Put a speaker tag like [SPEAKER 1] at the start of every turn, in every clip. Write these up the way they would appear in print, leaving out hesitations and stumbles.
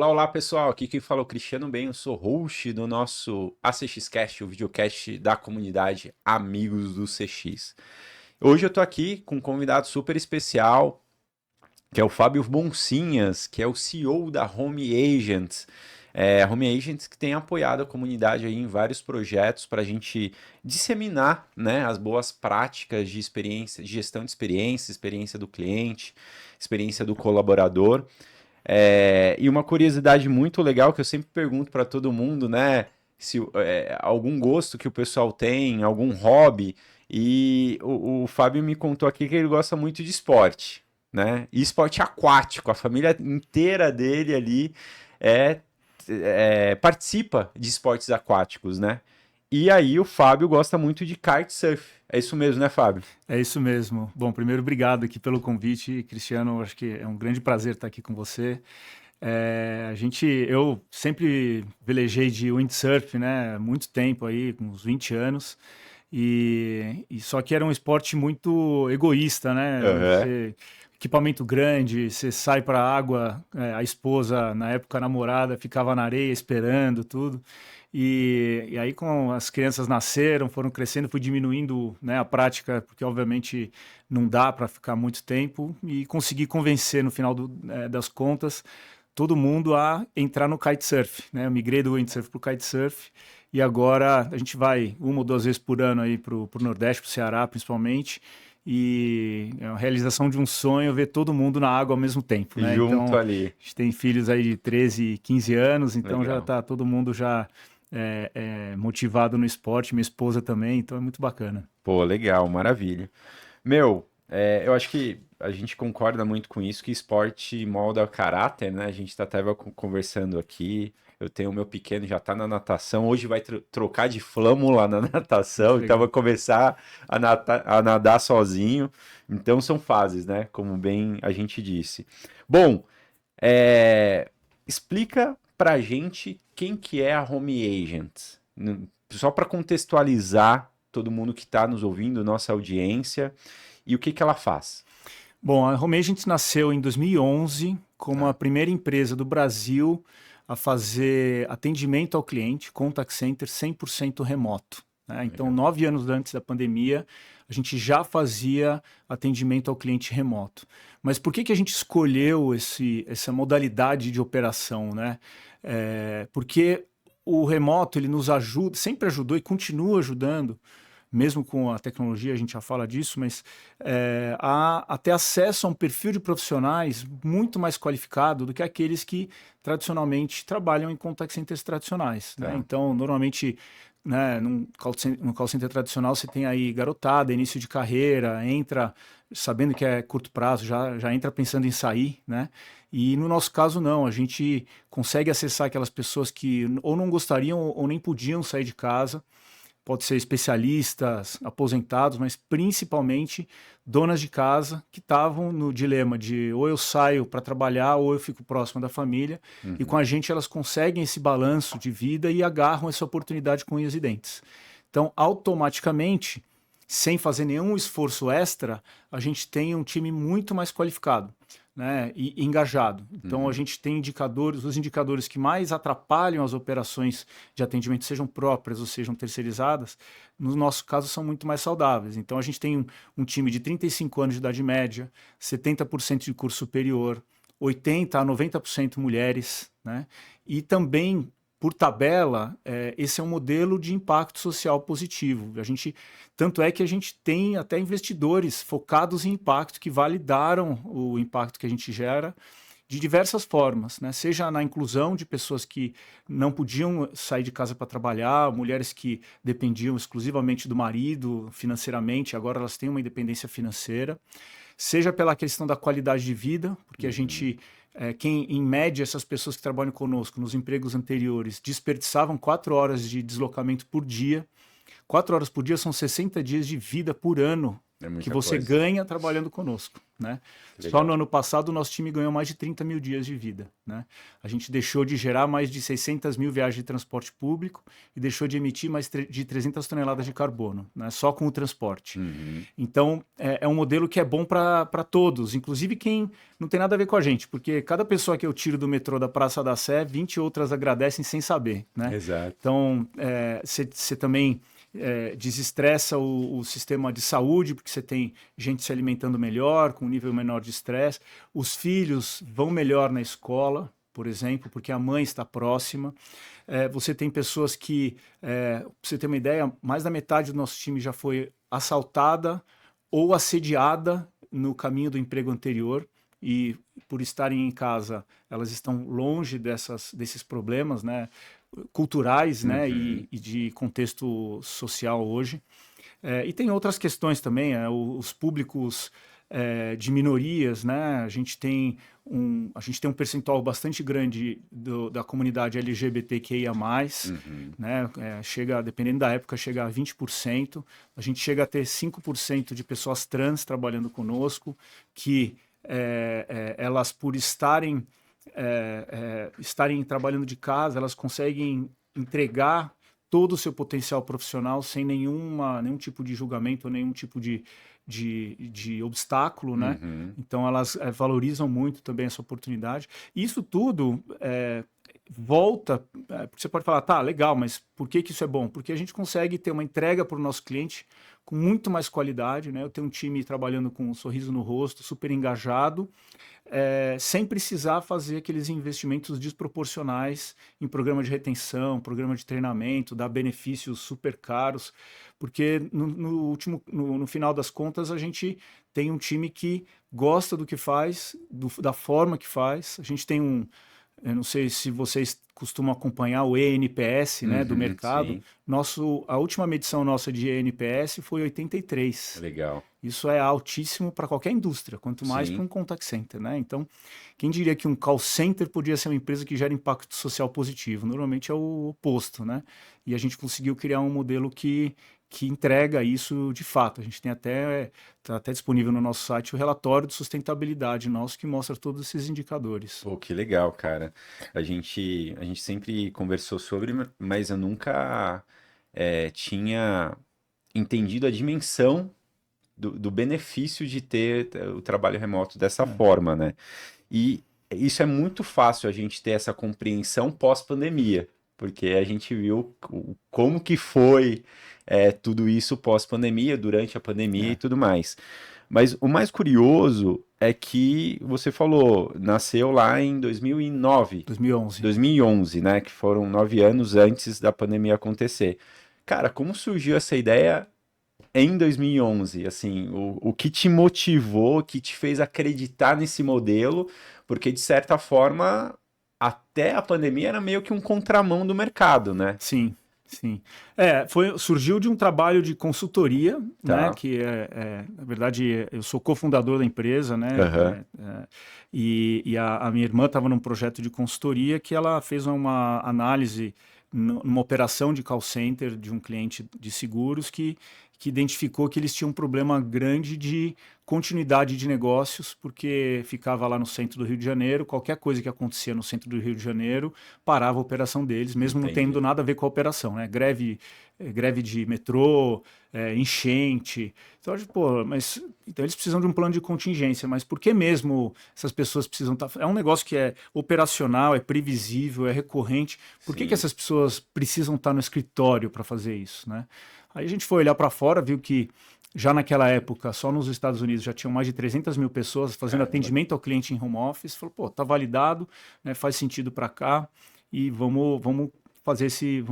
[SPEAKER 1] Olá, olá pessoal, aqui quem fala é o Cristiano Bem, eu sou host do nosso ACXcast, o videocast da comunidade Amigos do CX. Hoje eu tô aqui com um convidado super especial, que é o Fábio Boncinhas, que é o CEO da Home Agents. Home Agents que tem apoiado a comunidade aí em vários projetos para a gente disseminar, né, as boas práticas de experiência, de gestão de experiência, experiência do cliente, experiência do colaborador. E uma curiosidade muito legal que eu sempre pergunto para todo mundo, né? Se algum gosto que o pessoal tem, algum hobby. E o Fábio me contou aqui que ele gosta muito de esporte, né? E esporte aquático. A família inteira dele ali é, participa de esportes aquáticos, né? E aí o Fábio gosta muito de kitesurf. É isso mesmo, né, Fábio?
[SPEAKER 2] É isso mesmo. Bom, primeiro, obrigado aqui pelo convite, Cristiano. Acho que é um grande prazer estar aqui com você. Eu sempre velejei de windsurf, né? Há muito tempo aí, com uns 20 anos. E só que era um esporte muito egoísta, né?
[SPEAKER 1] Aham.
[SPEAKER 2] Equipamento grande, você sai para a água, a esposa, na época a namorada, ficava na areia esperando tudo. E aí, com as crianças nasceram, foram crescendo, fui diminuindo, né, a prática, porque obviamente não dá para ficar muito tempo, e consegui convencer no final das contas todo mundo a entrar no kitesurf, né? Eu migrei do windsurf para o kitesurf e agora a gente vai uma ou duas vezes por ano aí para o Nordeste, para o Ceará principalmente, e é uma realização de um sonho ver todo mundo na água ao mesmo tempo, né?
[SPEAKER 1] Junto
[SPEAKER 2] Então,
[SPEAKER 1] ali.
[SPEAKER 2] a gente tem filhos aí de 13 e 15 anos, então já
[SPEAKER 1] Legal.
[SPEAKER 2] está todo mundo já motivado no esporte, minha esposa também, então é muito bacana.
[SPEAKER 1] Pô, legal, maravilha. Meu, eu acho que a gente concorda muito com isso, que esporte molda o caráter, né? A gente tá até conversando aqui. Eu tenho o meu pequeno, já tá na natação. Hoje vai trocar de flâmula na natação,
[SPEAKER 2] Que
[SPEAKER 1] então vai
[SPEAKER 2] legal.
[SPEAKER 1] começar a nadar sozinho. Então são fases, né? Como bem a gente disse. Bom, explica pra gente quem que é a Home Agent. Só para contextualizar todo mundo que está nos ouvindo, nossa audiência, e o que que ela faz.
[SPEAKER 2] Bom, a Home Agents nasceu em 2011 como a
[SPEAKER 1] Tá,
[SPEAKER 2] primeira empresa do Brasil a fazer atendimento ao cliente, contact center 100% remoto, né? Então,
[SPEAKER 1] legal.
[SPEAKER 2] 9 anos antes da pandemia, a gente já fazia atendimento ao cliente remoto. Mas por que que a gente escolheu essa modalidade de operação, né? Porque o remoto ele nos ajuda, sempre ajudou e continua ajudando mesmo com a tecnologia, a gente já fala disso, mas a ter acesso a um perfil de profissionais muito mais qualificado do que aqueles que tradicionalmente trabalham em contact centers tradicionais, né?
[SPEAKER 1] Tá.
[SPEAKER 2] Então, normalmente, né, no call center tradicional, você tem aí garotada, início de carreira, entra sabendo que é curto prazo, já entra pensando em sair, né? E no nosso caso, não, a gente consegue acessar aquelas pessoas que ou não gostariam ou nem podiam sair de casa, pode ser especialistas, aposentados, mas principalmente donas de casa que estavam no dilema de ou eu saio para trabalhar ou eu fico próximo da família. E com
[SPEAKER 1] Uhum.
[SPEAKER 2] a gente elas conseguem esse balanço de vida e agarram essa oportunidade com unhas e dentes. Então, automaticamente, sem fazer nenhum esforço extra, a gente tem um time muito mais qualificado, né, e engajado. Então a
[SPEAKER 1] Uhum.
[SPEAKER 2] gente tem indicadores, os indicadores que mais atrapalham as operações de atendimento, sejam próprias ou sejam terceirizadas, no nosso caso são muito mais saudáveis. Então a gente tem um time de 35 anos de idade média, 70% de curso superior, 80 a 90% mulheres, né? E também por tabela, esse é um modelo de impacto social positivo. Tanto é que a gente tem até investidores focados em impacto que validaram o impacto que a gente gera de diversas formas, né? Seja na inclusão de pessoas que não podiam sair de casa para trabalhar, mulheres que dependiam exclusivamente do marido financeiramente, agora elas têm uma independência financeira, seja pela questão da qualidade de vida, porque a
[SPEAKER 1] Uhum.
[SPEAKER 2] gente, quem em média essas pessoas que trabalham conosco nos empregos anteriores desperdiçavam 4 horas de deslocamento por dia. 4 horas por dia são 60 dias de vida por ano
[SPEAKER 1] É
[SPEAKER 2] que
[SPEAKER 1] muita
[SPEAKER 2] você
[SPEAKER 1] coisa.
[SPEAKER 2] ganha trabalhando conosco, né? Só no ano passado o nosso time ganhou mais de 30 mil dias de vida, né? A gente deixou de gerar mais de 600 mil viagens de transporte público e deixou de emitir mais de 300 toneladas de carbono, né? Só com o transporte.
[SPEAKER 1] Uhum.
[SPEAKER 2] Então, é um modelo que é bom para todos, inclusive quem não tem nada a ver com a gente, porque cada pessoa que eu tiro do metrô da Praça da Sé, 20 outras agradecem sem saber, né?
[SPEAKER 1] Exato.
[SPEAKER 2] Então, você também desestressa o sistema de saúde, porque você tem gente se alimentando melhor, com um nível menor de estresse. Os filhos vão melhor na escola, por exemplo, porque a mãe está próxima. Você tem pessoas que, pra você ter uma ideia, mais da metade do nosso time já foi assaltada ou assediada no caminho do emprego anterior. E por estarem em casa, elas estão longe desses problemas, né, culturais, né,
[SPEAKER 1] Uhum.
[SPEAKER 2] e de contexto social hoje. E tem outras questões também, os públicos de minorias, né? A gente tem um percentual bastante grande da comunidade LGBTQIA+,
[SPEAKER 1] Uhum.
[SPEAKER 2] né? Chega, dependendo da época, chega a 20%. A gente chega a ter 5% de pessoas trans trabalhando conosco, que elas, por estarem trabalhando de casa, elas conseguem entregar todo o seu potencial profissional sem nenhum tipo de julgamento, nenhum tipo de obstáculo, né?
[SPEAKER 1] Uhum.
[SPEAKER 2] Então elas valorizam muito também essa oportunidade. E isso tudo volta, porque você pode falar, tá, legal, mas por que isso é bom? Porque a gente consegue ter uma entrega para o nosso cliente com muito mais qualidade, né? Eu tenho um time trabalhando com um sorriso no rosto, super engajado, sem precisar fazer aqueles investimentos desproporcionais em programa de retenção, programa de treinamento, dar benefícios super caros, porque no final das contas a gente tem um time que gosta do que faz, da forma que faz. A gente tem eu não sei se vocês costumam acompanhar o ENPS, né, do
[SPEAKER 1] Uhum.
[SPEAKER 2] mercado.
[SPEAKER 1] Sim.
[SPEAKER 2] A última medição nossa de ENPS foi 83.
[SPEAKER 1] Legal.
[SPEAKER 2] Isso é altíssimo para qualquer indústria, quanto mais para
[SPEAKER 1] Sim.
[SPEAKER 2] um contact center, né? Então, quem diria que um call center podia ser uma empresa que gera impacto social positivo? Normalmente é o oposto, né? E a gente conseguiu criar um modelo que entrega isso de fato. A gente tem tá até disponível no nosso site o relatório de sustentabilidade nosso que mostra todos esses indicadores.
[SPEAKER 1] Pô, que legal, cara. A gente sempre conversou sobre, mas eu nunca tinha entendido a dimensão do benefício de ter o trabalho remoto dessa
[SPEAKER 2] É,
[SPEAKER 1] forma, né? E isso é muito fácil a gente ter essa compreensão pós-pandemia, porque a gente viu como que foi tudo isso pós-pandemia, durante a pandemia e
[SPEAKER 2] é,
[SPEAKER 1] tudo mais. Mas o mais curioso é que você falou, nasceu lá em 2009,
[SPEAKER 2] 2011.
[SPEAKER 1] 2011, né? Que foram 9 anos antes da pandemia acontecer. Cara, como surgiu essa ideia em 2011, assim, o que te motivou, o que te fez acreditar nesse modelo, porque de certa forma, até a pandemia era meio que um contramão do mercado, né?
[SPEAKER 2] Sim, sim. Surgiu de um trabalho de consultoria, né?
[SPEAKER 1] Tá.
[SPEAKER 2] Que na verdade, eu sou cofundador da empresa, né?
[SPEAKER 1] Aham.
[SPEAKER 2] E a minha irmã estava num projeto de consultoria que ela fez uma análise numa operação de call center de um cliente de seguros que identificou que eles tinham um problema grande de continuidade de negócios, porque ficava lá no centro do Rio de Janeiro, qualquer coisa que acontecia no centro do Rio de Janeiro parava a operação deles, mesmo não tendo
[SPEAKER 1] Entendi.
[SPEAKER 2] nada a ver com a operação, né? Greve de metrô, enchente. Então, pô, mas então eles precisam de um plano de contingência, mas por que mesmo essas pessoas precisam estar. É um negócio que é operacional, é previsível, é recorrente. Por que
[SPEAKER 1] Sim.
[SPEAKER 2] essas pessoas precisam estar no escritório para fazer isso, né? Aí a gente foi olhar para fora, viu que já naquela época, só nos Estados Unidos já tinham mais de 300 mil pessoas fazendo
[SPEAKER 1] Caramba.
[SPEAKER 2] atendimento ao cliente em home office. Falou, pô, tá validado, né, faz sentido para cá e vamos vamos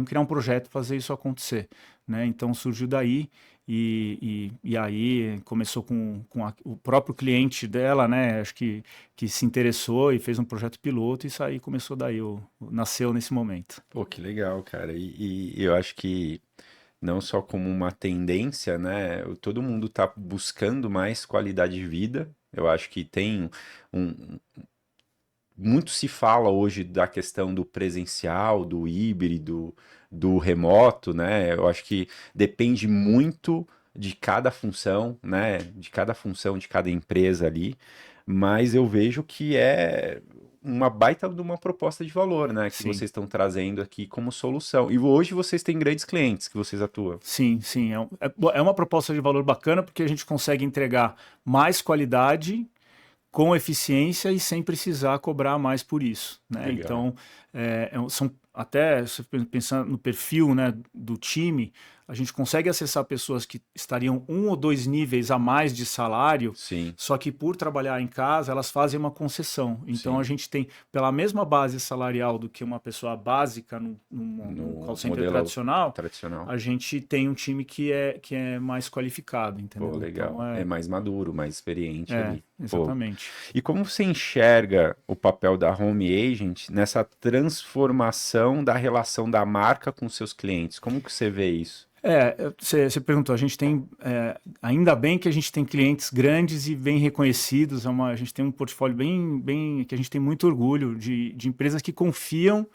[SPEAKER 2] criar um projeto, fazer isso acontecer, né? Então surgiu daí e aí começou com o próprio cliente dela, né? Acho que se interessou e fez um projeto piloto e isso aí começou daí, nasceu nesse momento.
[SPEAKER 1] Pô, que legal, cara. E eu acho que não só como uma tendência, né? Todo mundo tá buscando mais qualidade de vida. Eu acho que tem um, muito se fala hoje da questão do presencial, do híbrido, do remoto, né? Eu acho que depende muito. de cada função, né? De cada função de cada empresa ali, mas eu vejo que é uma baita de uma proposta de valor, né? Que
[SPEAKER 2] Sim.
[SPEAKER 1] vocês estão trazendo aqui como solução. E hoje vocês têm grandes clientes que vocês atuam.
[SPEAKER 2] Sim, sim. É uma proposta de valor bacana porque a gente consegue entregar mais qualidade com eficiência e sem precisar cobrar mais por isso, né?
[SPEAKER 1] Legal.
[SPEAKER 2] Então, são até se pensar no perfil, né, do time, a gente consegue acessar pessoas que estariam 1 ou 2 níveis a mais de salário,
[SPEAKER 1] Sim,
[SPEAKER 2] só que por trabalhar em casa, elas fazem uma concessão. Então,
[SPEAKER 1] sim.
[SPEAKER 2] a gente tem, pela mesma base salarial do que uma pessoa básica num call
[SPEAKER 1] No
[SPEAKER 2] center
[SPEAKER 1] modelo
[SPEAKER 2] tradicional,
[SPEAKER 1] tradicional.
[SPEAKER 2] a gente tem um time que é mais qualificado, entendeu?
[SPEAKER 1] Pô, legal.
[SPEAKER 2] Então,
[SPEAKER 1] É mais maduro, mais experiente ali. Pô.
[SPEAKER 2] exatamente.
[SPEAKER 1] E como você enxerga o papel da Home Agent nessa transformação da relação da marca com seus clientes? Como que você vê isso?
[SPEAKER 2] Você perguntou, a gente tem, ainda bem que a gente tem clientes grandes e bem reconhecidos, a gente tem um portfólio que a gente tem muito orgulho de empresas que confiam,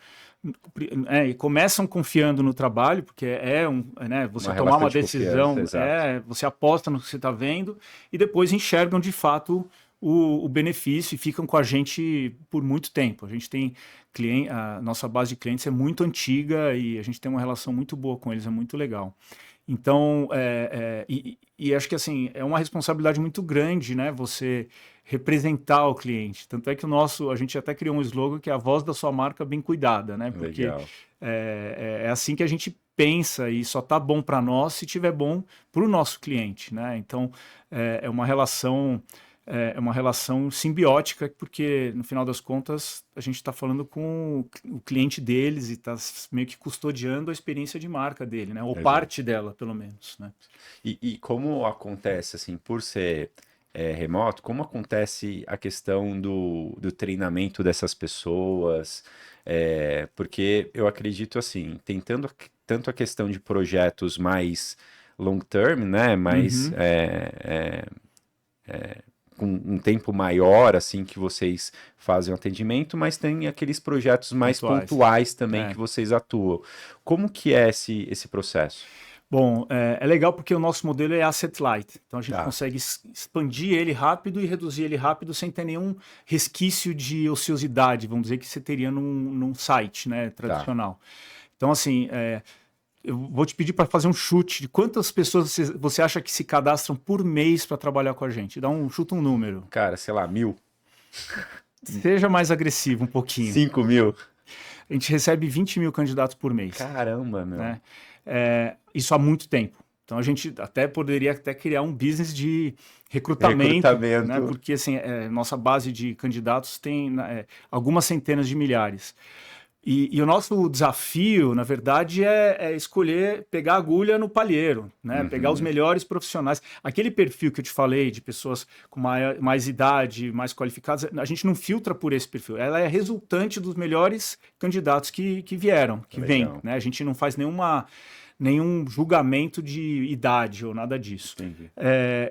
[SPEAKER 2] e começam confiando no trabalho, porque né, você
[SPEAKER 1] Uma
[SPEAKER 2] tomar
[SPEAKER 1] relação
[SPEAKER 2] uma
[SPEAKER 1] de confiança,
[SPEAKER 2] decisão,
[SPEAKER 1] exato.
[SPEAKER 2] você aposta no que você está vendo e depois enxergam de fato o benefício e ficam com a gente por muito tempo. A gente tem a nossa base de clientes é muito antiga e a gente tem uma relação muito boa com eles, é muito legal. Então, e acho que assim, é uma responsabilidade muito grande, né? Você representar o cliente. Tanto é que a gente até criou um slogan que é a voz da sua marca bem cuidada, né? Porque
[SPEAKER 1] Legal.
[SPEAKER 2] é assim que a gente pensa e só tá bom para nós se tiver bom para o nosso cliente, né? Então, é uma relação simbiótica, porque no final das contas a gente está falando com o cliente deles e está meio que custodiando a experiência de marca dele, né? Ou
[SPEAKER 1] Exato.
[SPEAKER 2] parte dela, pelo menos, né?
[SPEAKER 1] E como acontece, assim, por ser remoto, como acontece a questão do treinamento dessas pessoas? Porque eu acredito, assim, tentando tanto a questão de projetos mais long term, né? Mais
[SPEAKER 2] Uhum.
[SPEAKER 1] com um tempo maior, assim, que vocês fazem o atendimento, mas tem aqueles projetos mais
[SPEAKER 2] Pontuais.
[SPEAKER 1] pontuais também
[SPEAKER 2] É.
[SPEAKER 1] que vocês atuam. Como que é esse processo?
[SPEAKER 2] Bom, é legal porque o nosso modelo é asset light, então a gente
[SPEAKER 1] Tá.
[SPEAKER 2] consegue expandir ele rápido e reduzir ele rápido sem ter nenhum resquício de ociosidade, vamos dizer, que você teria num site, né, tradicional. Então, assim, eu vou te pedir para fazer um chute de quantas pessoas você acha que se cadastram por mês para trabalhar com a gente. Chuta um número.
[SPEAKER 1] Cara, sei lá, 1.000?
[SPEAKER 2] Seja mais agressivo um pouquinho.
[SPEAKER 1] 5.000?
[SPEAKER 2] A gente recebe 20 mil candidatos por mês.
[SPEAKER 1] Caramba, meu.
[SPEAKER 2] Né? Isso há muito tempo. Então a gente poderia criar um business de recrutamento. Né? Porque assim, nossa base de candidatos tem algumas centenas de milhares. E o nosso desafio, na verdade, é escolher, pegar a agulha no palheiro, né? Pegar os melhores profissionais. Aquele perfil que eu te falei, de pessoas com mais idade, mais qualificadas, a gente não filtra por esse perfil. Ela é resultante dos melhores candidatos que vieram, que vêm. Né? A gente não faz nenhum julgamento de idade ou nada disso.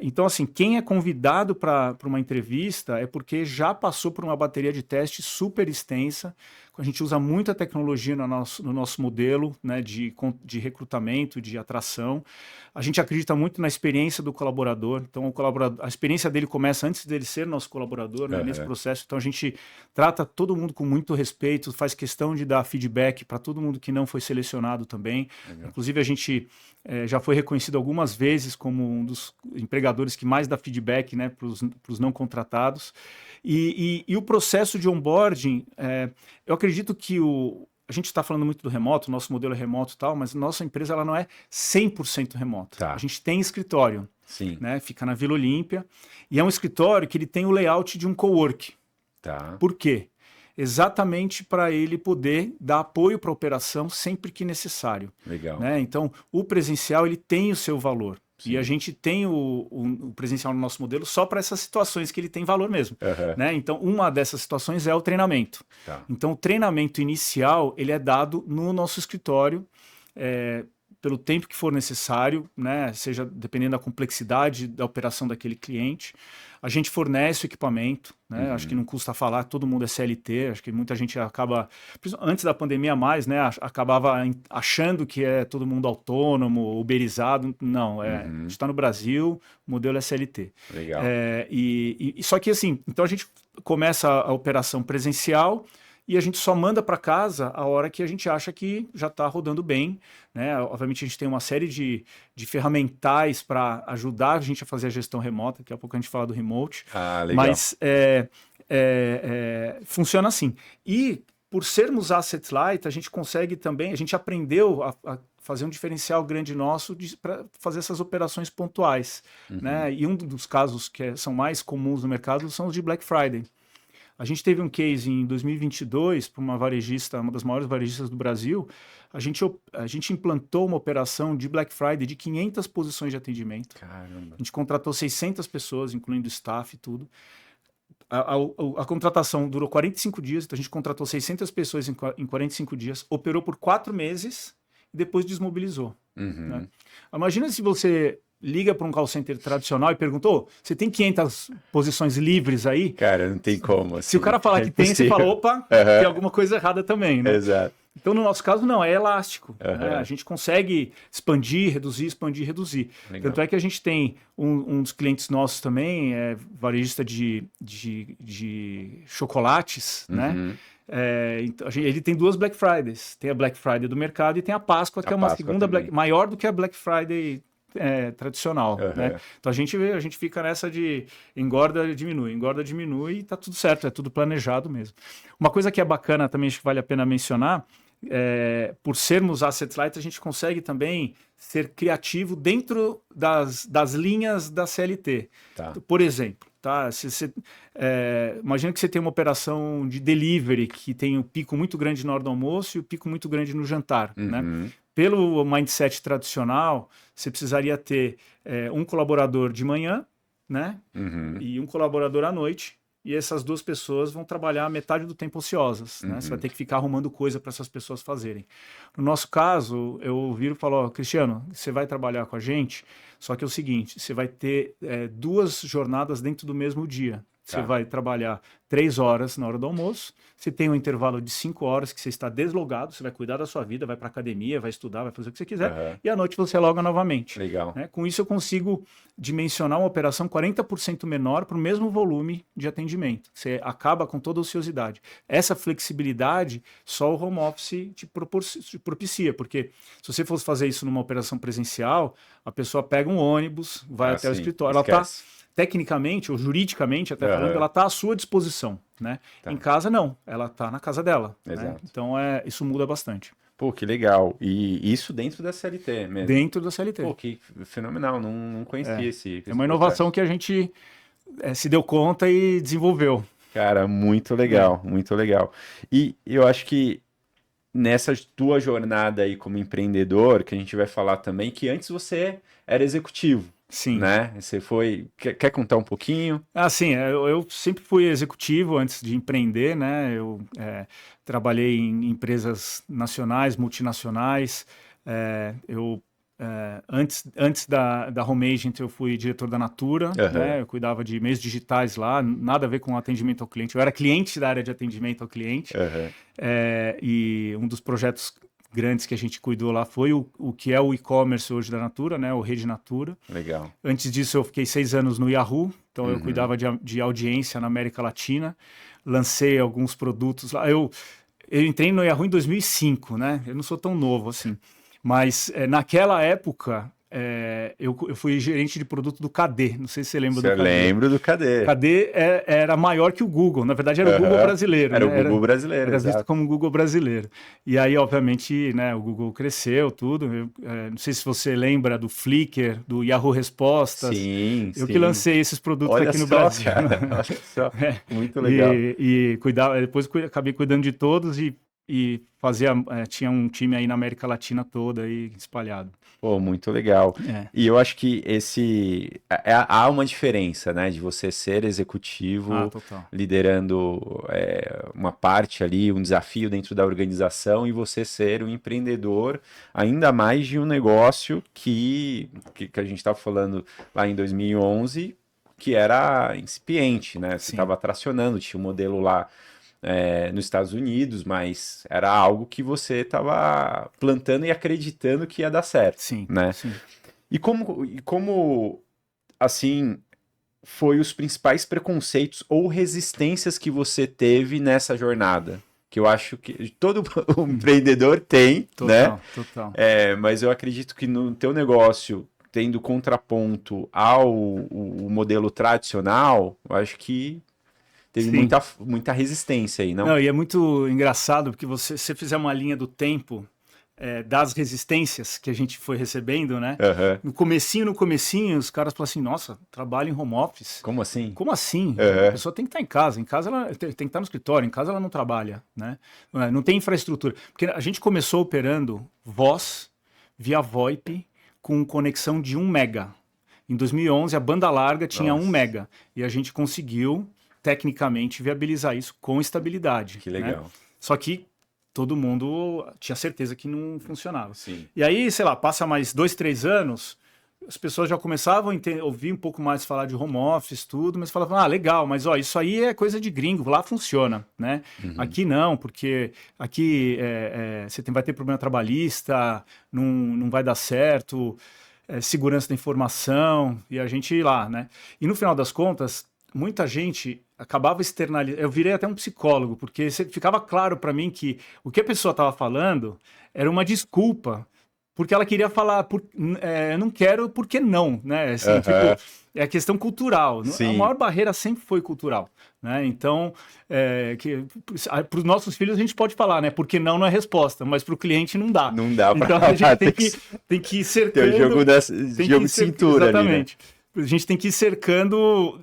[SPEAKER 2] Então, assim, quem é convidado para uma entrevista é porque já passou por uma bateria de teste super extensa. A gente usa muita tecnologia no nosso modelo, né, de recrutamento, de atração. A gente acredita muito na experiência do colaborador. Então, a experiência dele começa antes dele ser nosso colaborador, né, nesse processo. Então, a gente trata todo mundo com muito respeito, faz questão de dar feedback para todo mundo que não foi selecionado também. Inclusive, a gente já foi reconhecido algumas vezes como um dos empregadores que mais dá feedback, né, para os não contratados. E o processo de onboarding, eu acredito que a gente está falando muito do remoto, nosso modelo é remoto e tal, mas nossa empresa ela não é 100% remota.
[SPEAKER 1] Tá.
[SPEAKER 2] A gente tem escritório,
[SPEAKER 1] Sim.
[SPEAKER 2] né, fica na Vila Olímpia, e é um escritório que ele tem o layout de um cowork.
[SPEAKER 1] Tá.
[SPEAKER 2] Por quê? Exatamente para ele poder dar apoio para a operação sempre que necessário.
[SPEAKER 1] Legal.
[SPEAKER 2] Né? Então, o presencial ele tem o seu valor.
[SPEAKER 1] Sim.
[SPEAKER 2] E a gente tem o presencial no nosso modelo só para essas situações que ele tem valor mesmo. Né? Então, uma dessas situações é o treinamento.
[SPEAKER 1] Tá.
[SPEAKER 2] Então, o treinamento inicial ele é dado no nosso escritório pelo tempo que for necessário, né? Seja dependendo da complexidade da operação daquele cliente. A gente fornece o equipamento, né? Acho que não custa falar, todo mundo é CLT, acho que muita gente acaba, antes da pandemia mais, né? Acabava achando que é todo mundo autônomo, uberizado. Não, a gente está no Brasil, o modelo é CLT.
[SPEAKER 1] Legal.
[SPEAKER 2] Só que assim, então a gente começa a operação presencial e a gente só manda para casa a hora que a gente acha que já está rodando bem, né? Obviamente a gente tem uma série de ferramentais para ajudar a gente a fazer a gestão remota, daqui a pouco a gente fala do remote,
[SPEAKER 1] Legal.
[SPEAKER 2] mas funciona assim. E por sermos asset light, a gente consegue também, a gente aprendeu a fazer um diferencial grande nosso para fazer essas operações pontuais, né? E um dos casos que são mais comuns no mercado são os de Black Friday. A gente teve um case em 2022 para uma varejista, uma das maiores varejistas do Brasil. A gente implantou uma operação de Black Friday de 500 posições de atendimento.
[SPEAKER 1] Caramba.
[SPEAKER 2] A gente contratou 600 pessoas, incluindo staff e tudo. A contratação durou 45 dias, então a gente contratou 600 pessoas em 45 dias, operou por 4 meses e depois desmobilizou. Né? Imagina se você liga para um call center tradicional e perguntou, você tem 500 posições livres aí?
[SPEAKER 1] Cara, não tem como. Assim,
[SPEAKER 2] se o cara falar que tem, você fala, opa, tem alguma coisa errada também, né?
[SPEAKER 1] Exato.
[SPEAKER 2] Então, no nosso caso, não, é elástico. Né? A gente consegue expandir, reduzir. Legal. Tanto é que a gente tem um dos clientes nossos também, varejista de chocolates, né? Então, ele tem 2 Black Fridays. Tem a Black Friday do mercado e tem a Páscoa, que é uma segunda maior do que a Black Friday tradicional. Né? Então a gente fica nessa de engorda, diminui e tá tudo certo, é tudo planejado mesmo. Uma coisa que é bacana também, acho que vale a pena mencionar, por sermos asset light, a gente consegue também ser criativo dentro das linhas da CLT. Tá. Por exemplo, tá? Imagina que você tem uma operação de delivery que tem um pico muito grande na hora do almoço e um pico muito grande no jantar. Né? Pelo mindset tradicional, você precisaria ter um colaborador de manhã, né? E um colaborador à noite. E essas 2 pessoas vão trabalhar metade do tempo ociosas. Né? Você vai ter que ficar arrumando coisa para essas pessoas fazerem. No nosso caso, eu viro e falo, Cristiano, você vai trabalhar com a gente, só que é o seguinte, você vai ter 2 jornadas dentro do mesmo dia. Você vai trabalhar 3 horas na hora do almoço, você tem um intervalo de 5 horas que você está deslogado, você vai cuidar da sua vida, vai para academia, vai estudar, vai fazer o que você quiser, e à noite você loga novamente.
[SPEAKER 1] Legal.
[SPEAKER 2] Né? Com isso eu consigo dimensionar uma operação 40% menor para o mesmo volume de atendimento. Você acaba com toda a ociosidade. Essa flexibilidade só o home office te propicia, porque se você fosse fazer isso numa operação presencial, a pessoa pega um ônibus, vai até o escritório, ela está tecnicamente ou juridicamente, até falando, ela está à sua disposição, né? Em casa, não. Ela está na casa dela. Né? Então, isso muda bastante.
[SPEAKER 1] Pô, que legal. E isso dentro da CLT mesmo?
[SPEAKER 2] Dentro da CLT.
[SPEAKER 1] Pô, que fenomenal. Não conhecia esse
[SPEAKER 2] É uma inovação que a gente se deu conta e desenvolveu.
[SPEAKER 1] Cara, muito legal, muito legal. E eu acho que nessa tua jornada aí como empreendedor, que a gente vai falar também, que antes você era executivo.
[SPEAKER 2] Sim.
[SPEAKER 1] Né? Você foi... Quer contar um pouquinho?
[SPEAKER 2] Sim, eu sempre fui executivo antes de empreender, né? Eu trabalhei em empresas nacionais, multinacionais. Antes da Home Agent, eu fui diretor da Natura, né? Eu cuidava de meios digitais lá, nada a ver com atendimento ao cliente. Eu era cliente da área de atendimento ao cliente. E um dos projetos grandes que a gente cuidou lá foi o que é o e-commerce hoje da Natura, né? O Rede Natura.
[SPEAKER 1] Legal.
[SPEAKER 2] Antes disso, eu fiquei 6 anos no Yahoo, então eu cuidava de audiência na América Latina, lancei alguns produtos lá. Eu entrei no Yahoo em 2005, né? Eu não sou tão novo assim, mas naquela época eu fui gerente de produto do KD, não sei se você lembra do KD.
[SPEAKER 1] Eu lembro do KD.
[SPEAKER 2] KD era maior que o Google, na verdade era o Google brasileiro.
[SPEAKER 1] Era, né? O Google brasileiro,
[SPEAKER 2] era visto como o Google brasileiro. E aí, obviamente, né, o Google cresceu, tudo. Não sei se você lembra do Flickr, do Yahoo Respostas.
[SPEAKER 1] Sim,
[SPEAKER 2] Eu que lancei esses produtos aqui no Brasil.
[SPEAKER 1] Cara, olha só, muito legal.
[SPEAKER 2] E depois acabei cuidando de todos e e fazia, tinha um time aí na América Latina toda aí espalhado.
[SPEAKER 1] Pô, muito legal.
[SPEAKER 2] É.
[SPEAKER 1] E eu acho que há uma diferença, né, de você ser
[SPEAKER 2] Ah,
[SPEAKER 1] executivo,
[SPEAKER 2] total.
[SPEAKER 1] liderando uma parte ali, um desafio dentro da organização, e você ser um empreendedor, ainda mais de um negócio que a gente estava falando lá em 2011, que era incipiente, né? Você
[SPEAKER 2] Sim,
[SPEAKER 1] estava tracionando, tinha um modelo lá nos Estados Unidos, mas era algo que você estava plantando e acreditando que ia dar certo,
[SPEAKER 2] sim,
[SPEAKER 1] né?
[SPEAKER 2] sim.
[SPEAKER 1] E como assim, foi os principais preconceitos ou resistências que você teve nessa jornada? Que eu acho que todo empreendedor tem, né?
[SPEAKER 2] Total, total.
[SPEAKER 1] Mas eu acredito que no teu negócio, tendo contraponto o modelo tradicional, eu acho que teve
[SPEAKER 2] Sim.
[SPEAKER 1] muita resistência aí, não?
[SPEAKER 2] Não, e é muito engraçado porque se você fizer uma linha do tempo das resistências que a gente foi recebendo, né?
[SPEAKER 1] Aham.
[SPEAKER 2] No comecinho, os caras falam assim, nossa, trabalho em home office.
[SPEAKER 1] Como assim?
[SPEAKER 2] Como assim? A
[SPEAKER 1] Aham.
[SPEAKER 2] pessoa tem que estar em casa ela tem que estar no escritório, em casa ela não trabalha, né? Não tem infraestrutura. Porque a gente começou operando voz via VoIP com conexão de 1 mega. Em 2011, a banda larga tinha 1
[SPEAKER 1] Nossa,
[SPEAKER 2] mega e a gente conseguiu, tecnicamente, viabilizar isso com estabilidade,
[SPEAKER 1] que
[SPEAKER 2] né?
[SPEAKER 1] legal.
[SPEAKER 2] Só que todo mundo tinha certeza que não funcionava.
[SPEAKER 1] Sim.
[SPEAKER 2] E aí, sei lá, passa mais 2, 3 anos, as pessoas já começavam a ouvir um pouco mais falar de home office, tudo, mas falavam, ah, legal, mas ó, isso aí é coisa de gringo, lá funciona, né?
[SPEAKER 1] Uhum.
[SPEAKER 2] Aqui não, porque aqui você vai ter problema trabalhista, não vai dar certo, segurança da informação, e a gente ir lá, né? E no final das contas, muita gente acabava externalizando. Eu virei até um psicólogo, porque ficava claro para mim que o que a pessoa estava falando era uma desculpa, porque ela queria falar, eu não quero, porque não, né? Assim, tipo,
[SPEAKER 1] Aham.
[SPEAKER 2] é a questão cultural. A
[SPEAKER 1] Sim.
[SPEAKER 2] maior barreira sempre foi cultural, né? Então, para os nossos filhos a gente pode falar, né? Porque não é resposta, mas para o cliente não dá.
[SPEAKER 1] Não dá pra.
[SPEAKER 2] Então a gente
[SPEAKER 1] Tem que
[SPEAKER 2] tem que ir
[SPEAKER 1] ter o
[SPEAKER 2] cercando, tem que
[SPEAKER 1] jogo
[SPEAKER 2] ir
[SPEAKER 1] de cintura ali, né?
[SPEAKER 2] exatamente. A gente tem que ir cercando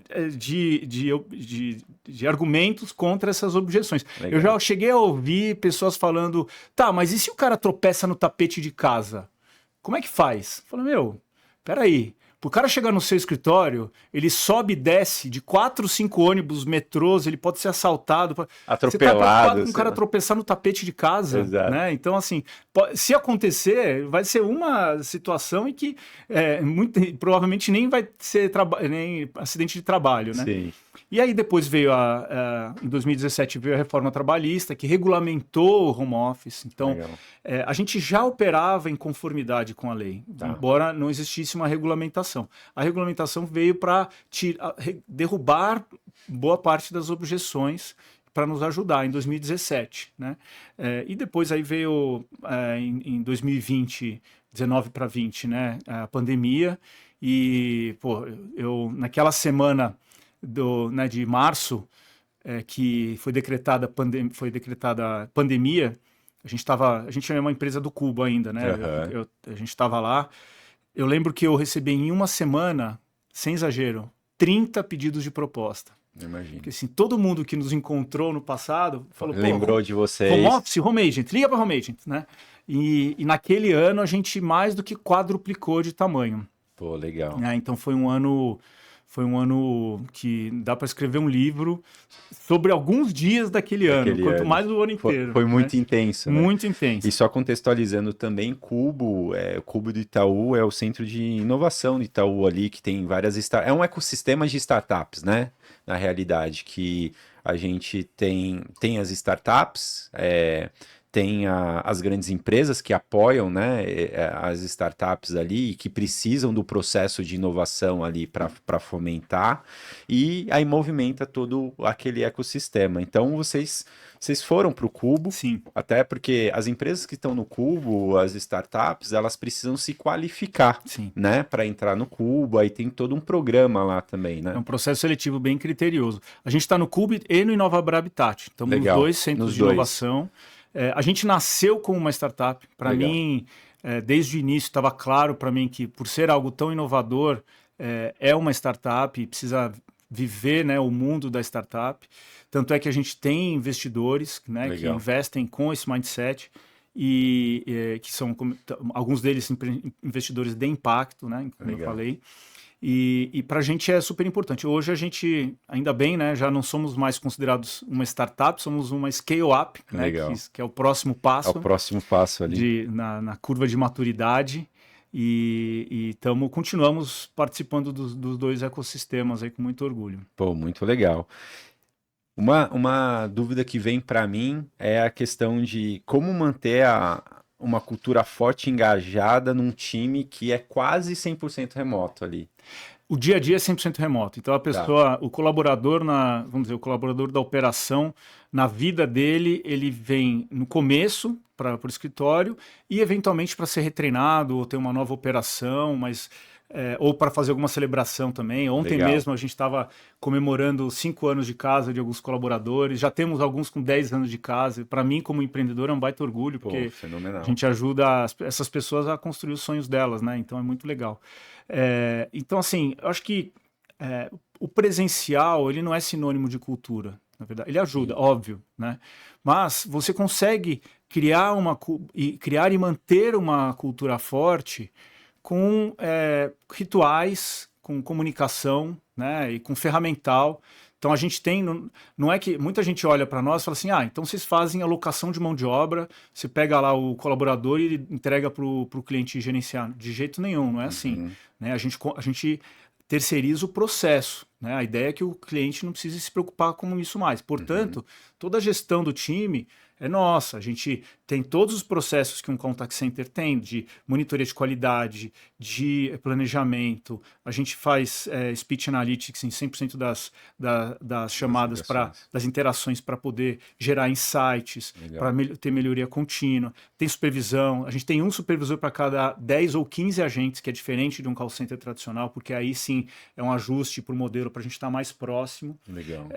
[SPEAKER 2] de argumentos contra essas objeções. Eu
[SPEAKER 1] Legal.
[SPEAKER 2] já cheguei a ouvir pessoas falando, tá, mas e se o cara tropeça no tapete de casa? Como é que faz? Eu falei, meu, peraí. Pro cara chegar no seu escritório, ele sobe e desce de 4, 5 ônibus, metrôs, ele pode ser assaltado. Você tá preocupado
[SPEAKER 1] Atropelado,
[SPEAKER 2] com o
[SPEAKER 1] sei
[SPEAKER 2] cara
[SPEAKER 1] lá.
[SPEAKER 2] tropeçar no tapete de casa,
[SPEAKER 1] Exato.
[SPEAKER 2] né? Então, assim, se acontecer, vai ser uma situação em que provavelmente nem vai ser nem acidente de trabalho, né?
[SPEAKER 1] Sim.
[SPEAKER 2] E aí depois veio em 2017 veio a reforma trabalhista que regulamentou o home office. Então,
[SPEAKER 1] Legal.
[SPEAKER 2] a gente já operava em conformidade com a lei,
[SPEAKER 1] Tá.
[SPEAKER 2] embora não existisse uma regulamentação. A regulamentação veio para derrubar boa parte das objeções para nos ajudar em 2017, né? E depois aí veio em 2020, 19 para 20, né? A pandemia e pô, eu naquela semana de março, que foi decretada pandemia, a gente é uma empresa do Cubo ainda, né?
[SPEAKER 1] Aham.
[SPEAKER 2] A gente estava lá. Eu lembro que eu recebi em uma semana, sem exagero, 30 pedidos de proposta.
[SPEAKER 1] Imagino.
[SPEAKER 2] Porque assim, todo mundo que nos encontrou no passado falou,
[SPEAKER 1] Lembrou
[SPEAKER 2] pô,
[SPEAKER 1] de
[SPEAKER 2] home
[SPEAKER 1] vocês.
[SPEAKER 2] office, home agent, liga para home agent, né? E naquele ano a gente mais do que quadruplicou de tamanho.
[SPEAKER 1] Pô, legal.
[SPEAKER 2] Né? Então foi um ano que dá para escrever um livro sobre alguns dias daquele ano,
[SPEAKER 1] Aquele
[SPEAKER 2] quanto
[SPEAKER 1] ano.
[SPEAKER 2] mais o ano inteiro.
[SPEAKER 1] Foi
[SPEAKER 2] Né?
[SPEAKER 1] muito intenso, né?
[SPEAKER 2] Muito intenso.
[SPEAKER 1] E só contextualizando também, o Cubo do Itaú é o centro de inovação do Itaú ali, que tem várias é um ecossistema de startups, né? Na realidade, que a gente tem as startups, tem as grandes empresas que apoiam, né, as startups ali e que precisam do processo de inovação ali para fomentar, e aí movimenta todo aquele ecossistema. Então vocês foram para o Cubo,
[SPEAKER 2] Sim.
[SPEAKER 1] até porque as empresas que estão no Cubo, as startups, elas precisam se qualificar,
[SPEAKER 2] Sim.
[SPEAKER 1] né, para entrar no Cubo. Aí tem todo um programa lá também, né?
[SPEAKER 2] É um processo seletivo bem criterioso. A gente está no Cubo e no Inova Habitat. Estamos
[SPEAKER 1] Legal.
[SPEAKER 2] nos dois centros
[SPEAKER 1] Nos
[SPEAKER 2] de
[SPEAKER 1] dois.
[SPEAKER 2] inovação. A gente nasceu com uma startup. Para
[SPEAKER 1] Legal.
[SPEAKER 2] mim, desde o início, estava claro para mim que, por ser algo tão inovador, é uma startup, precisa viver, né, o mundo da startup. Tanto é que a gente tem investidores, né, que
[SPEAKER 1] Legal.
[SPEAKER 2] investem com esse mindset e que são alguns deles investidores de impacto, né, como eu
[SPEAKER 1] Legal.
[SPEAKER 2] falei. E para a gente é super importante. Hoje a gente, ainda bem, né, já não somos mais considerados uma startup, somos uma scale-up, né,
[SPEAKER 1] Legal.
[SPEAKER 2] que é o próximo
[SPEAKER 1] É
[SPEAKER 2] passo
[SPEAKER 1] o próximo passo ali.
[SPEAKER 2] na curva de maturidade. E continuamos participando dos dois ecossistemas aí com muito orgulho.
[SPEAKER 1] Pô, muito legal. Uma dúvida que vem para mim é a questão de como manter uma cultura forte e engajada num time que é quase 100% remoto ali.
[SPEAKER 2] O dia a dia é 100% remoto. Então a pessoa, o colaborador vamos dizer, o colaborador da operação, na vida dele, ele vem no começo para o escritório e eventualmente para ser retreinado ou ter uma nova operação, mas ou para fazer alguma celebração também. Ontem
[SPEAKER 1] Legal.
[SPEAKER 2] mesmo a gente estava comemorando 5 anos de casa de alguns colaboradores. Já temos alguns com 10 anos de casa. Para mim, como empreendedor, é um baita orgulho, porque
[SPEAKER 1] fenomenal.
[SPEAKER 2] a gente ajuda essas pessoas a construir os sonhos delas, né? Então é muito legal. Então, assim, eu acho que o presencial ele não é sinônimo de cultura, na verdade. Ele ajuda, óbvio, né? Mas você consegue criar e manter uma cultura forte com rituais, com comunicação, né? E com ferramental. Então a gente tem, não é que muita gente olha para nós e fala assim, então vocês fazem alocação de mão de obra, você pega lá o colaborador e ele entrega para o cliente gerenciar. De jeito nenhum, não é assim. Né? A gente terceiriza o processo. Né? A ideia é que o cliente não precise se preocupar com isso mais. Portanto, toda a gestão do time é nossa. A gente tem todos os processos que um contact center tem, de monitoria de qualidade, de planejamento. A gente faz speech analytics em 100% das chamadas, das interações para poder gerar insights, para ter melhoria contínua. Tem supervisão. A gente tem um supervisor para cada 10 ou 15 agentes, que é diferente de um call center tradicional, porque aí sim é um ajuste para o modelo para a gente estar mais próximo.
[SPEAKER 1] Legal.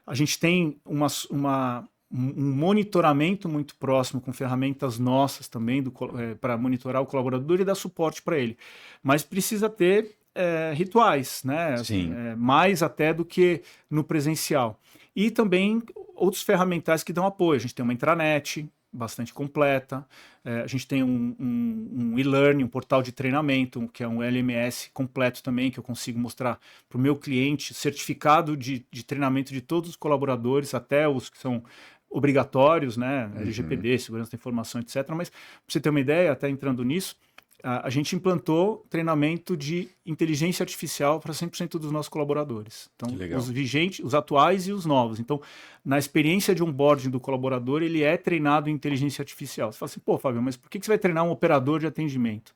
[SPEAKER 2] A gente tem um monitoramento muito próximo com ferramentas nossas também para monitorar o colaborador e dar suporte para ele. Mas precisa ter rituais, né? Assim, mais até do que no presencial. E também outros ferramentais que dão apoio. A gente tem uma intranet bastante completa, a gente tem um e-learning, um portal de treinamento, que é um LMS completo também, que eu consigo mostrar para o meu cliente, certificado de treinamento de todos os colaboradores, até os que são obrigatórios, né? LGPD, segurança da informação, etc. Mas, para você ter uma ideia, até entrando nisso, a gente implantou treinamento de inteligência artificial para 100% dos nossos colaboradores. Então, os vigentes, os atuais e os novos. Então, na experiência de onboarding do colaborador, ele é treinado em inteligência artificial. Você fala assim, pô, Fábio, mas por que você vai treinar um operador de atendimento?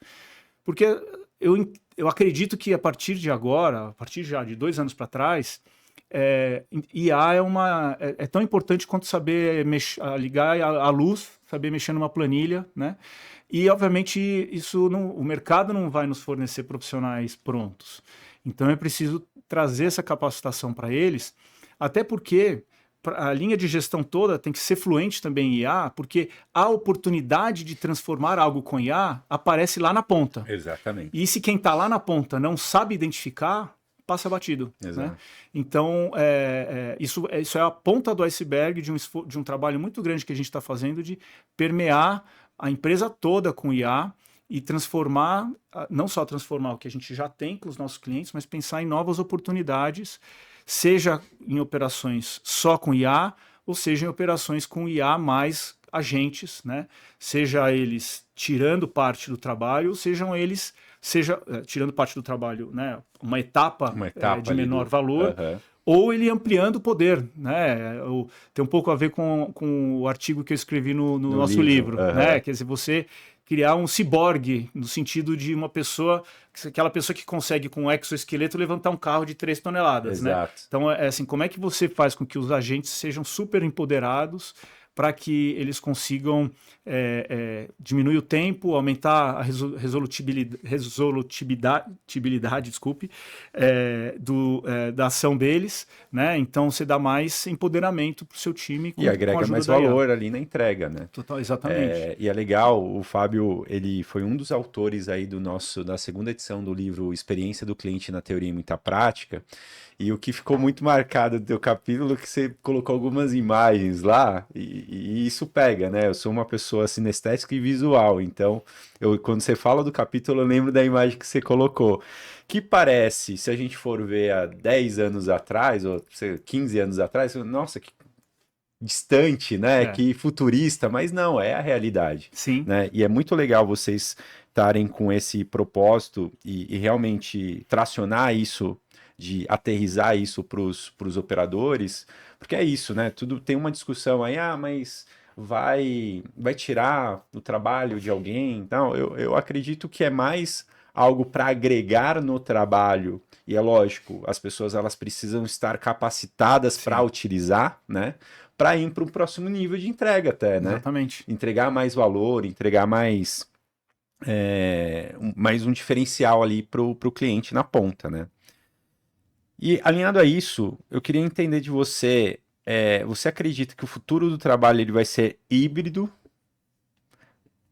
[SPEAKER 2] Porque eu acredito que a partir de agora, a partir já de 2 anos para trás, IA é tão importante quanto saber ligar a luz, saber mexer numa planilha, né? E, obviamente, o mercado não vai nos fornecer profissionais prontos. Então, é preciso trazer essa capacitação para eles, até porque a linha de gestão toda tem que ser fluente também em IA, porque a oportunidade de transformar algo com IA aparece lá na ponta.
[SPEAKER 1] Exatamente.
[SPEAKER 2] E se quem está lá na ponta não sabe identificar, passa batido. Né? Então, isso é a ponta do iceberg de um trabalho muito grande que a gente está fazendo de permear a empresa toda com IA e transformar, não só transformar o que a gente já tem com os nossos clientes, mas pensar em novas oportunidades, seja em operações só com IA, ou seja em operações com IA mais agentes, né? Seja eles tirando parte do trabalho, ou sejam eles tirando parte do trabalho, né? Uma etapa de menor valor, ou ele ampliando o poder, né? Tem um pouco a ver com o artigo que eu escrevi no nosso livro, né? Quer dizer, você criar um ciborgue, no sentido de aquela pessoa que consegue com um exoesqueleto levantar um carro de 3 toneladas, né? Então, assim, como é que você faz com que os agentes sejam super empoderados para que eles consigam diminuir o tempo, aumentar a resolutibilidade, desculpe, da ação deles, né? Então você dá mais empoderamento para o seu time
[SPEAKER 1] E agrega mais valor ali na entrega, né?
[SPEAKER 2] Total, exatamente.
[SPEAKER 1] E é legal, o Fábio, ele foi um dos autores aí da segunda edição do livro Experiência do Cliente na Teoria e Muita Prática. E o que ficou muito marcado do teu capítulo é que você colocou algumas imagens lá e isso pega, né? Eu sou uma pessoa sinestésica e visual, então quando você fala do capítulo eu lembro da imagem que você colocou, que parece, se a gente for ver há 10 anos atrás, ou 15 anos atrás, nossa, que distante, né? Que futurista, mas não, é a realidade.
[SPEAKER 2] Sim.
[SPEAKER 1] Né? E é muito legal vocês estarem com esse propósito e realmente tracionar isso, de aterrizar isso para os operadores, porque é isso, né? Tudo tem uma discussão aí, mas vai tirar o trabalho de alguém. Então, eu acredito que é mais algo para agregar no trabalho. E é lógico, as pessoas elas precisam estar capacitadas para utilizar, né? Para ir para o próximo nível de entrega até, né?
[SPEAKER 2] Exatamente.
[SPEAKER 1] Entregar mais valor, entregar mais um diferencial ali para o cliente na ponta, né? E alinhado a isso, eu queria entender de você, você acredita que o futuro do trabalho ele vai ser híbrido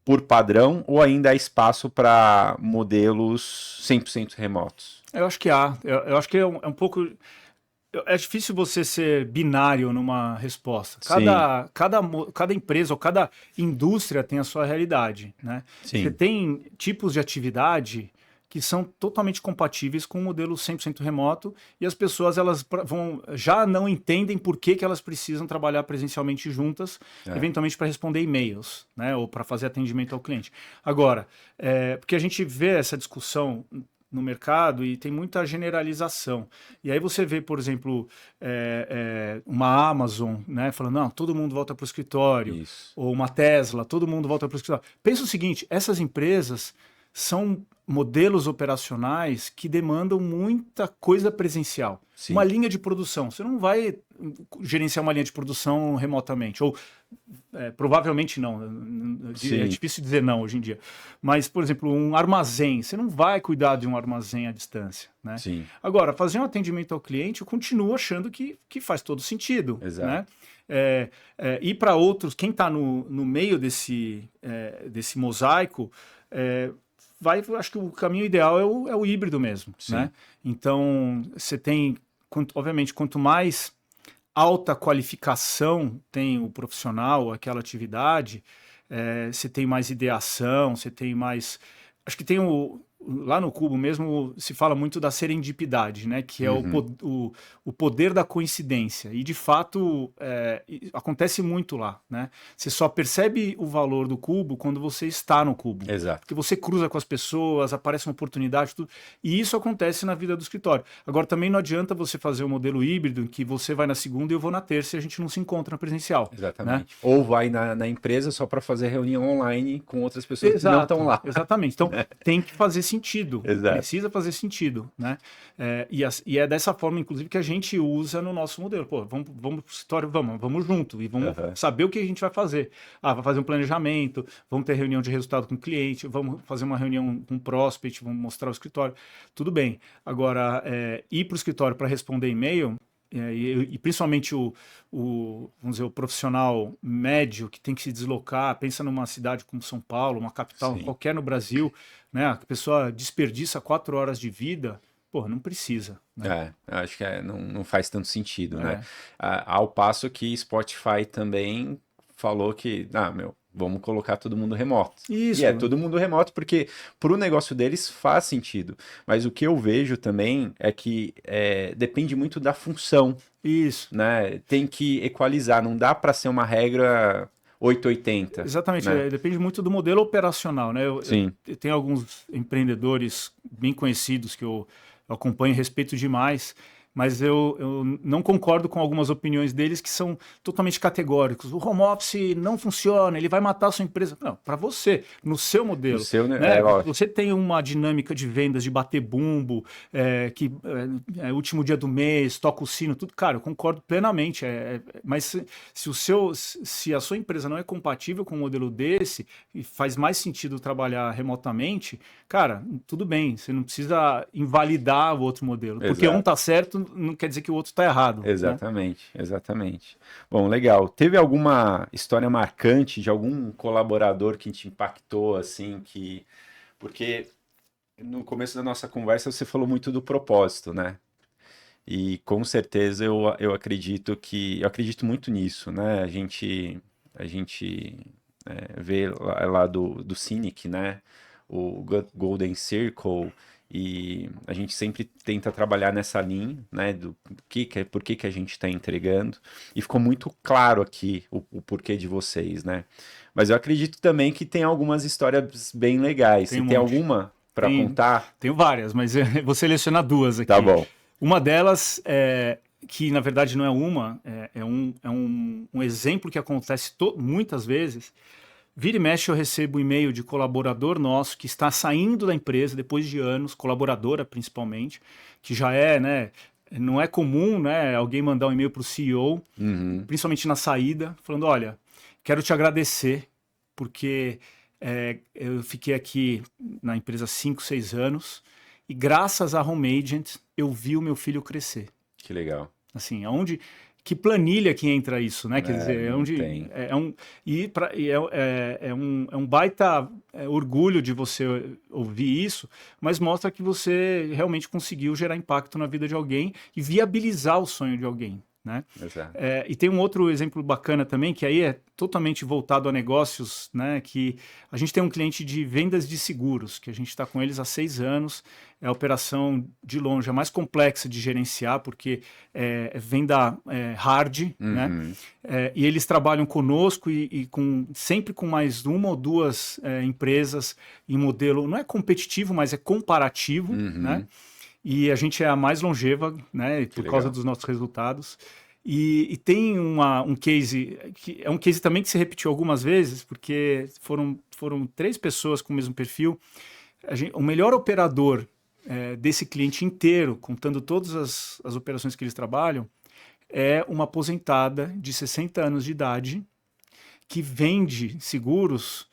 [SPEAKER 1] por padrão ou ainda há espaço para modelos 100% remotos?
[SPEAKER 2] Eu acho que há. Eu acho que é um pouco... É difícil você ser binário numa resposta. Cada empresa ou cada indústria tem a sua realidade, né?
[SPEAKER 1] Sim.
[SPEAKER 2] Você tem tipos de atividade que são totalmente compatíveis com o modelo 100% remoto e as pessoas já não entendem por que elas precisam trabalhar presencialmente juntas, eventualmente para responder e-mails, né? Ou para fazer atendimento ao cliente. Agora, porque a gente vê essa discussão no mercado e tem muita generalização. E aí você vê, por exemplo, uma Amazon, né, falando, não, todo mundo volta para o escritório, ou uma Tesla, todo mundo volta para o escritório. Pensa o seguinte, essas empresas são modelos operacionais que demandam muita coisa presencial. Sim. Uma linha de produção, você não vai gerenciar uma linha de produção remotamente, ou provavelmente não, é difícil dizer não hoje em dia, mas, por exemplo, um armazém, você não vai cuidar de um armazém à distância, né? Sim. Agora, fazer um atendimento ao cliente, eu continuo achando que faz todo sentido. Exato. Né? E para outros, quem está no meio desse mosaico, acho que o caminho ideal é o híbrido mesmo. Né? Então, você tem, obviamente, quanto mais alta qualificação tem o profissional, aquela atividade, você tem mais ideação, você tem mais... Acho que tem lá no Cubo mesmo se fala muito da serendipidade, né? Que é o poder da coincidência. E, de fato, acontece muito lá, né? Você só percebe o valor do Cubo quando você está no Cubo. Exato. Porque você cruza com as pessoas, aparece uma oportunidade, tudo. E isso acontece na vida do escritório. Agora, também não adianta você fazer um modelo híbrido em que você vai na segunda e eu vou na terça e a gente não se encontra presencial. Exatamente. Né?
[SPEAKER 1] Ou vai na empresa só para fazer reunião online com outras pessoas que não estão lá.
[SPEAKER 2] Exatamente. Então, tem que fazer sentido. Exato. Precisa fazer sentido, né? E é dessa forma, inclusive, que a gente usa no nosso modelo. Pô, vamos pro escritório, vamos junto e vamos saber o que a gente vai fazer. Vai fazer um planejamento, vamos ter reunião de resultado com o cliente, vamos fazer uma reunião com o prospect, vamos mostrar o escritório. Tudo bem. Agora, ir para o escritório para responder e-mail, e principalmente vamos dizer, o profissional médio que tem que se deslocar, pensa numa cidade como São Paulo, uma capital qualquer no Brasil, né? A pessoa desperdiça 4 horas de vida, pô, não precisa. Né?
[SPEAKER 1] Acho que não faz tanto sentido, né? Ao passo que Spotify também falou que, vamos colocar todo mundo remoto. Isso. E todo mundo remoto porque para o negócio deles faz sentido. Mas o que eu vejo também é que depende muito da função.
[SPEAKER 2] Isso.
[SPEAKER 1] Né? Tem que equalizar, não dá para ser uma regra 880.
[SPEAKER 2] Exatamente, né? Depende muito do modelo operacional. Né? Eu tenho alguns empreendedores bem conhecidos que eu acompanho e respeito demais, mas eu não concordo com algumas opiniões deles que são totalmente categóricos. O home office não funciona, ele vai matar a sua empresa. Não, para você, no seu modelo.
[SPEAKER 1] O seu,
[SPEAKER 2] né?
[SPEAKER 1] lógico.
[SPEAKER 2] Você tem uma dinâmica de vendas, de bater bumbo, último dia do mês, toca o sino, tudo. Cara, eu concordo plenamente. Mas se a sua empresa não é compatível com um modelo desse e faz mais sentido trabalhar remotamente, cara, tudo bem. Você não precisa invalidar o outro modelo.
[SPEAKER 1] Exato.
[SPEAKER 2] Porque um tá certo, não quer dizer que o outro tá errado.
[SPEAKER 1] Exatamente, né? Exatamente. Bom, legal. Teve alguma história marcante de algum colaborador que te impactou, assim, Porque no começo da nossa conversa você falou muito do propósito, né? E com certeza eu acredito eu acredito muito nisso, né? A gente vê lá do Cynic, né? O Golden Circle, e a gente sempre tenta trabalhar nessa linha, né? Por que a gente está entregando. E ficou muito claro aqui o porquê de vocês, né? Mas eu acredito também que tem algumas histórias bem legais. Você tem alguma para contar?
[SPEAKER 2] Tenho várias, mas eu vou selecionar duas aqui.
[SPEAKER 1] Tá bom.
[SPEAKER 2] Uma delas que na verdade não é uma, é um exemplo que acontece muitas vezes. Vira e mexe eu recebo e-mail de colaborador nosso que está saindo da empresa depois de anos, colaboradora principalmente, que já né, não é comum, né, alguém mandar um e-mail para o CEO, principalmente na saída, falando, olha, quero te agradecer, porque eu fiquei aqui na empresa há 5, 6 anos, e graças a Home Agent eu vi o meu filho crescer.
[SPEAKER 1] Que legal.
[SPEAKER 2] Assim, que planilha que entra isso, né? Quer dizer, é um baita orgulho de você ouvir isso, mas mostra que você realmente conseguiu gerar impacto na vida de alguém e viabilizar o sonho de alguém, né?
[SPEAKER 1] Exato.
[SPEAKER 2] E tem um outro exemplo bacana também, que aí é totalmente voltado a negócios, né? Que a gente tem um cliente de vendas de seguros, que a gente está com eles há 6 anos, é a operação de longe a mais complexa de gerenciar, porque é venda hard, né? E eles trabalham conosco e sempre com mais uma ou duas empresas em modelo, não é competitivo, mas é comparativo, né? E a gente é a mais longeva, né, por causa dos nossos resultados. E tem um case, que é um case também que se repetiu algumas vezes, porque foram 3 pessoas com o mesmo perfil. O melhor operador desse cliente inteiro, contando todas as operações que eles trabalham, é uma aposentada de 60 anos de idade que vende seguros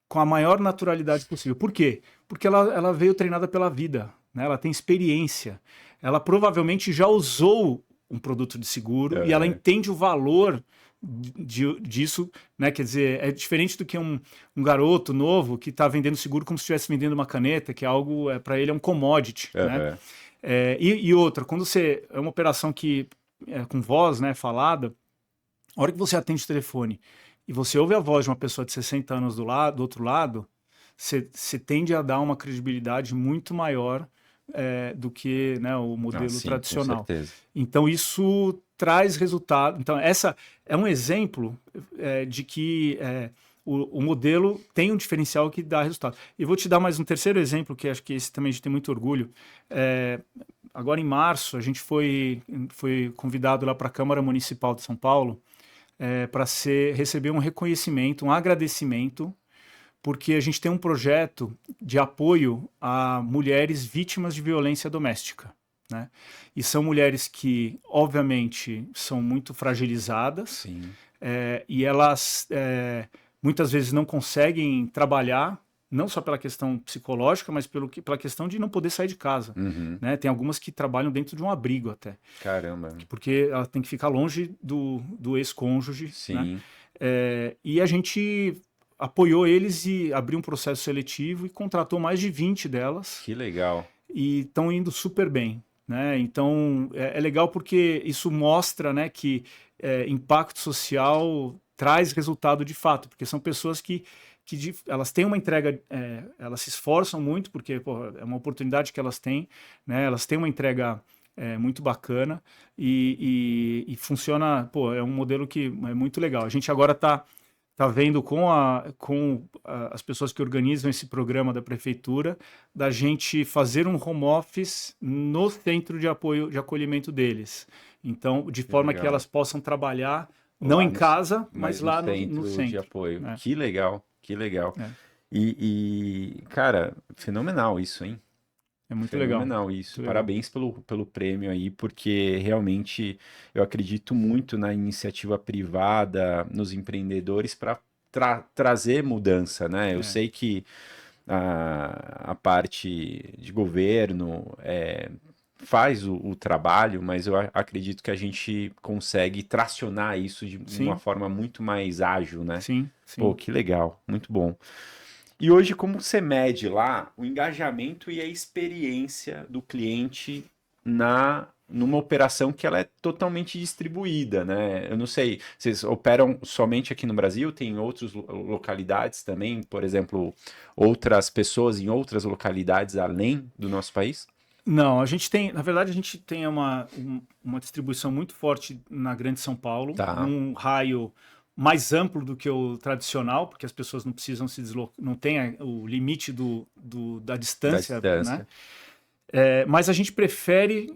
[SPEAKER 2] com a maior naturalidade possível. Por quê? Porque ela veio treinada pela vida. Né? Ela tem experiência, ela provavelmente já usou um produto de seguro e ela entende o valor disso, né? Quer dizer, é diferente do que um garoto novo que está vendendo seguro como se estivesse vendendo uma caneta, que é algo, para ele é um commodity. Né? E outra, quando você é uma operação que com voz, né, falada, a hora que você atende o telefone e você ouve a voz de uma pessoa de 60 anos do outro lado, você tende a dar uma credibilidade muito maior do que, né, o modelo tradicional.
[SPEAKER 1] Com certeza.
[SPEAKER 2] Então isso traz resultado. Então essa é um exemplo de que o modelo tem um diferencial que dá resultado. E vou te dar mais um terceiro exemplo, que acho que esse também a gente tem muito orgulho. Agora em março a gente foi convidado lá para a Câmara Municipal de São Paulo para receber um reconhecimento, um agradecimento, porque a gente tem um projeto de apoio a mulheres vítimas de violência doméstica. Né? E são mulheres que, obviamente, são muito fragilizadas e elas muitas vezes não conseguem trabalhar, não só pela questão psicológica, mas pela questão de não poder sair de casa. Né? Tem algumas que trabalham dentro de um abrigo até.
[SPEAKER 1] Caramba.
[SPEAKER 2] Porque ela tem que ficar longe do ex-cônjuge. Sim. Né? E a gente apoiou eles e abriu um processo seletivo e contratou mais de 20 delas.
[SPEAKER 1] Que legal.
[SPEAKER 2] E estão indo super bem. Né? Então, é legal porque isso mostra, né, que impacto social traz resultado de fato, porque são pessoas que elas têm uma entrega, elas se esforçam muito, porque é uma oportunidade que elas têm, né? Elas têm uma entrega muito bacana e funciona, é um modelo que é muito legal. A gente agora está está vendo as pessoas que organizam esse programa da prefeitura, da gente fazer um home office no centro de apoio, de acolhimento deles. Então, de forma que
[SPEAKER 1] Legal.
[SPEAKER 2] elas possam trabalhar, não
[SPEAKER 1] Lá
[SPEAKER 2] em casa, mas
[SPEAKER 1] no
[SPEAKER 2] lá no
[SPEAKER 1] centro de
[SPEAKER 2] centro.
[SPEAKER 1] apoio.
[SPEAKER 2] Né?
[SPEAKER 1] Que legal, que legal.
[SPEAKER 2] É,
[SPEAKER 1] Cara, fenomenal isso, hein?
[SPEAKER 2] é muito legal.
[SPEAKER 1] Fenomenal isso.
[SPEAKER 2] Muito legal.
[SPEAKER 1] Parabéns pelo prêmio aí, porque realmente eu acredito muito na iniciativa privada, nos empreendedores para trazer mudança, né? Eu
[SPEAKER 2] É.
[SPEAKER 1] sei que a parte de governo faz o trabalho, mas eu acredito que a gente consegue tracionar isso de uma
[SPEAKER 2] Sim,
[SPEAKER 1] forma muito mais ágil, né?
[SPEAKER 2] sim,
[SPEAKER 1] Pô,
[SPEAKER 2] sim.
[SPEAKER 1] que legal, muito bom. E hoje, como você mede lá o engajamento e a experiência do cliente numa operação que ela é totalmente distribuída, né? Eu não sei, vocês operam somente aqui no Brasil? Tem outras localidades também, por exemplo, outras pessoas em outras localidades além do nosso país?
[SPEAKER 2] Não, a gente tem, na verdade, a gente tem uma distribuição muito forte na Grande São Paulo,
[SPEAKER 1] Tá,
[SPEAKER 2] num raio mais amplo do que o tradicional, porque as pessoas não precisam se deslocar, não tem o limite da
[SPEAKER 1] da
[SPEAKER 2] distância, né?
[SPEAKER 1] distância.
[SPEAKER 2] Mas a gente prefere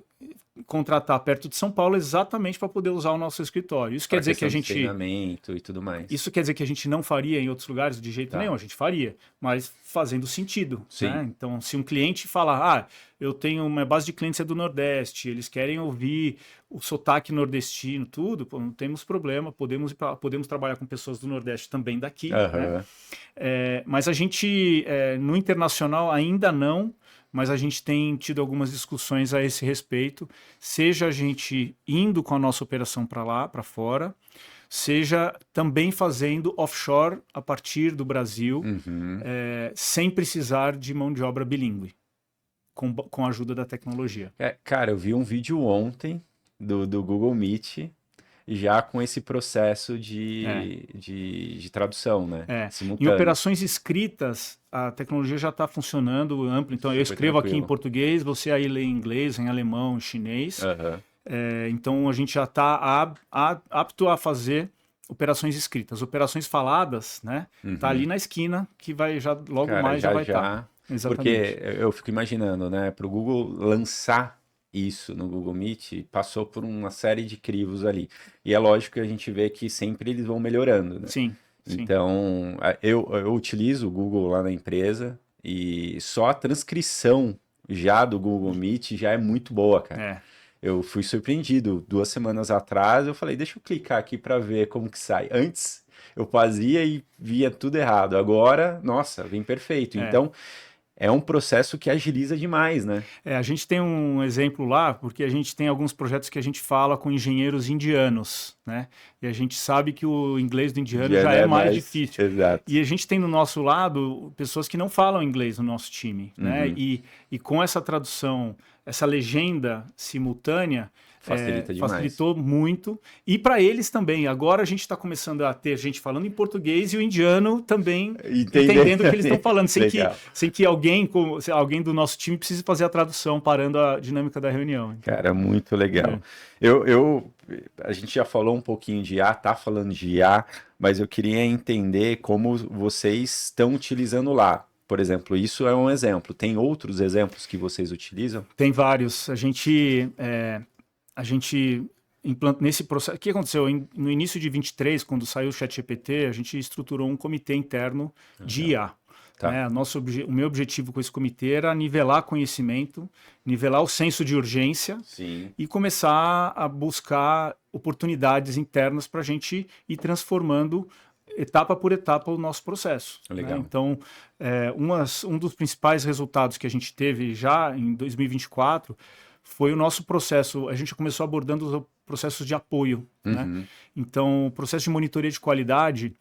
[SPEAKER 2] contratar perto de São Paulo exatamente para poder usar o nosso escritório. Isso quer
[SPEAKER 1] Para
[SPEAKER 2] dizer que
[SPEAKER 1] questão
[SPEAKER 2] a
[SPEAKER 1] de
[SPEAKER 2] gente
[SPEAKER 1] treinamento e tudo mais.
[SPEAKER 2] isso quer dizer que a gente não faria em outros lugares de jeito
[SPEAKER 1] Tá,
[SPEAKER 2] nenhum, a gente faria, mas fazendo sentido,
[SPEAKER 1] sim.
[SPEAKER 2] né? Então, se um cliente falar, eu tenho uma base de clientes do Nordeste, eles querem ouvir o sotaque nordestino, tudo, pô, não temos problema, podemos trabalhar com pessoas do Nordeste também daqui, né?
[SPEAKER 1] Aham.
[SPEAKER 2] Mas a gente, no internacional ainda não, mas a gente tem tido algumas discussões a esse respeito, seja a gente indo com a nossa operação para lá, para fora, seja também fazendo offshore a partir do Brasil,
[SPEAKER 1] Uhum.
[SPEAKER 2] sem precisar de mão de obra bilíngue, com a ajuda da tecnologia.
[SPEAKER 1] Cara, eu vi um vídeo ontem do Google Meet já com esse processo
[SPEAKER 2] É,
[SPEAKER 1] de tradução, né?
[SPEAKER 2] é. Em
[SPEAKER 1] Simultâneo.
[SPEAKER 2] operações escritas, a tecnologia já está funcionando amplo. Então, eu
[SPEAKER 1] Super
[SPEAKER 2] escrevo aqui em
[SPEAKER 1] tranquilo.
[SPEAKER 2] português, você aí lê em inglês, em alemão, em chinês.
[SPEAKER 1] Aham.
[SPEAKER 2] Então, a gente já está apto a fazer operações escritas. Operações faladas, né? Tá ali
[SPEAKER 1] Uhum.
[SPEAKER 2] na esquina, que vai já logo
[SPEAKER 1] Cara,
[SPEAKER 2] mais já
[SPEAKER 1] já
[SPEAKER 2] vai estar.
[SPEAKER 1] já. Porque
[SPEAKER 2] Exatamente.
[SPEAKER 1] eu fico imaginando, né? Para o Google lançar isso no Google Meet, passou por uma série de crivos ali. E é lógico que a gente vê que sempre eles vão melhorando, né?
[SPEAKER 2] Sim, sim.
[SPEAKER 1] Então, eu utilizo o Google lá na empresa e só a transcrição já do Google Meet já é muito boa, cara.
[SPEAKER 2] É.
[SPEAKER 1] Eu fui surpreendido 2 semanas atrás. Eu falei, deixa eu clicar aqui para ver como que sai. Antes eu fazia e via tudo errado. Agora, nossa, vem perfeito.
[SPEAKER 2] É.
[SPEAKER 1] Então, é um processo que agiliza demais, né?
[SPEAKER 2] A gente tem um exemplo lá, porque a gente tem alguns projetos que a gente fala com engenheiros indianos, né? E a gente sabe que o inglês do indiano já
[SPEAKER 1] Indiana
[SPEAKER 2] é
[SPEAKER 1] é
[SPEAKER 2] mais
[SPEAKER 1] mais.
[SPEAKER 2] difícil.
[SPEAKER 1] Exato.
[SPEAKER 2] E a gente tem no nosso lado pessoas que não falam inglês no nosso time, né?
[SPEAKER 1] Uhum.
[SPEAKER 2] E com essa tradução, essa legenda simultânea,
[SPEAKER 1] Facilita demais.
[SPEAKER 2] facilitou muito. E para eles também. Agora a gente está começando a ter gente falando em português e o indiano também
[SPEAKER 1] Entender.
[SPEAKER 2] entendendo o que eles estão falando,
[SPEAKER 1] Legal.
[SPEAKER 2] sem que alguém do nosso time precise fazer a tradução, parando a dinâmica da reunião. Então,
[SPEAKER 1] Cara, muito legal. A gente já falou um pouquinho de IA, tá falando de IA, mas eu queria entender como vocês estão utilizando lá. Por exemplo, isso é um exemplo. Tem outros exemplos que vocês utilizam?
[SPEAKER 2] tem vários. A gente implanta nesse processo. O que aconteceu? No início de 23, quando saiu o ChatGPT, a gente estruturou um comitê interno de
[SPEAKER 1] Legal.
[SPEAKER 2] IA.
[SPEAKER 1] Tá.
[SPEAKER 2] Né? O meu objetivo com esse comitê era nivelar conhecimento, nivelar o senso de urgência
[SPEAKER 1] Sim.
[SPEAKER 2] e começar a buscar oportunidades internas para a gente ir transformando etapa por etapa o nosso processo. Né?
[SPEAKER 1] Legal.
[SPEAKER 2] Então, um dos principais resultados que a gente teve já em 2024 foi o nosso processo. A gente começou abordando os processos de apoio. Né?
[SPEAKER 1] Uhum.
[SPEAKER 2] Então, o processo de monitoria de qualidade,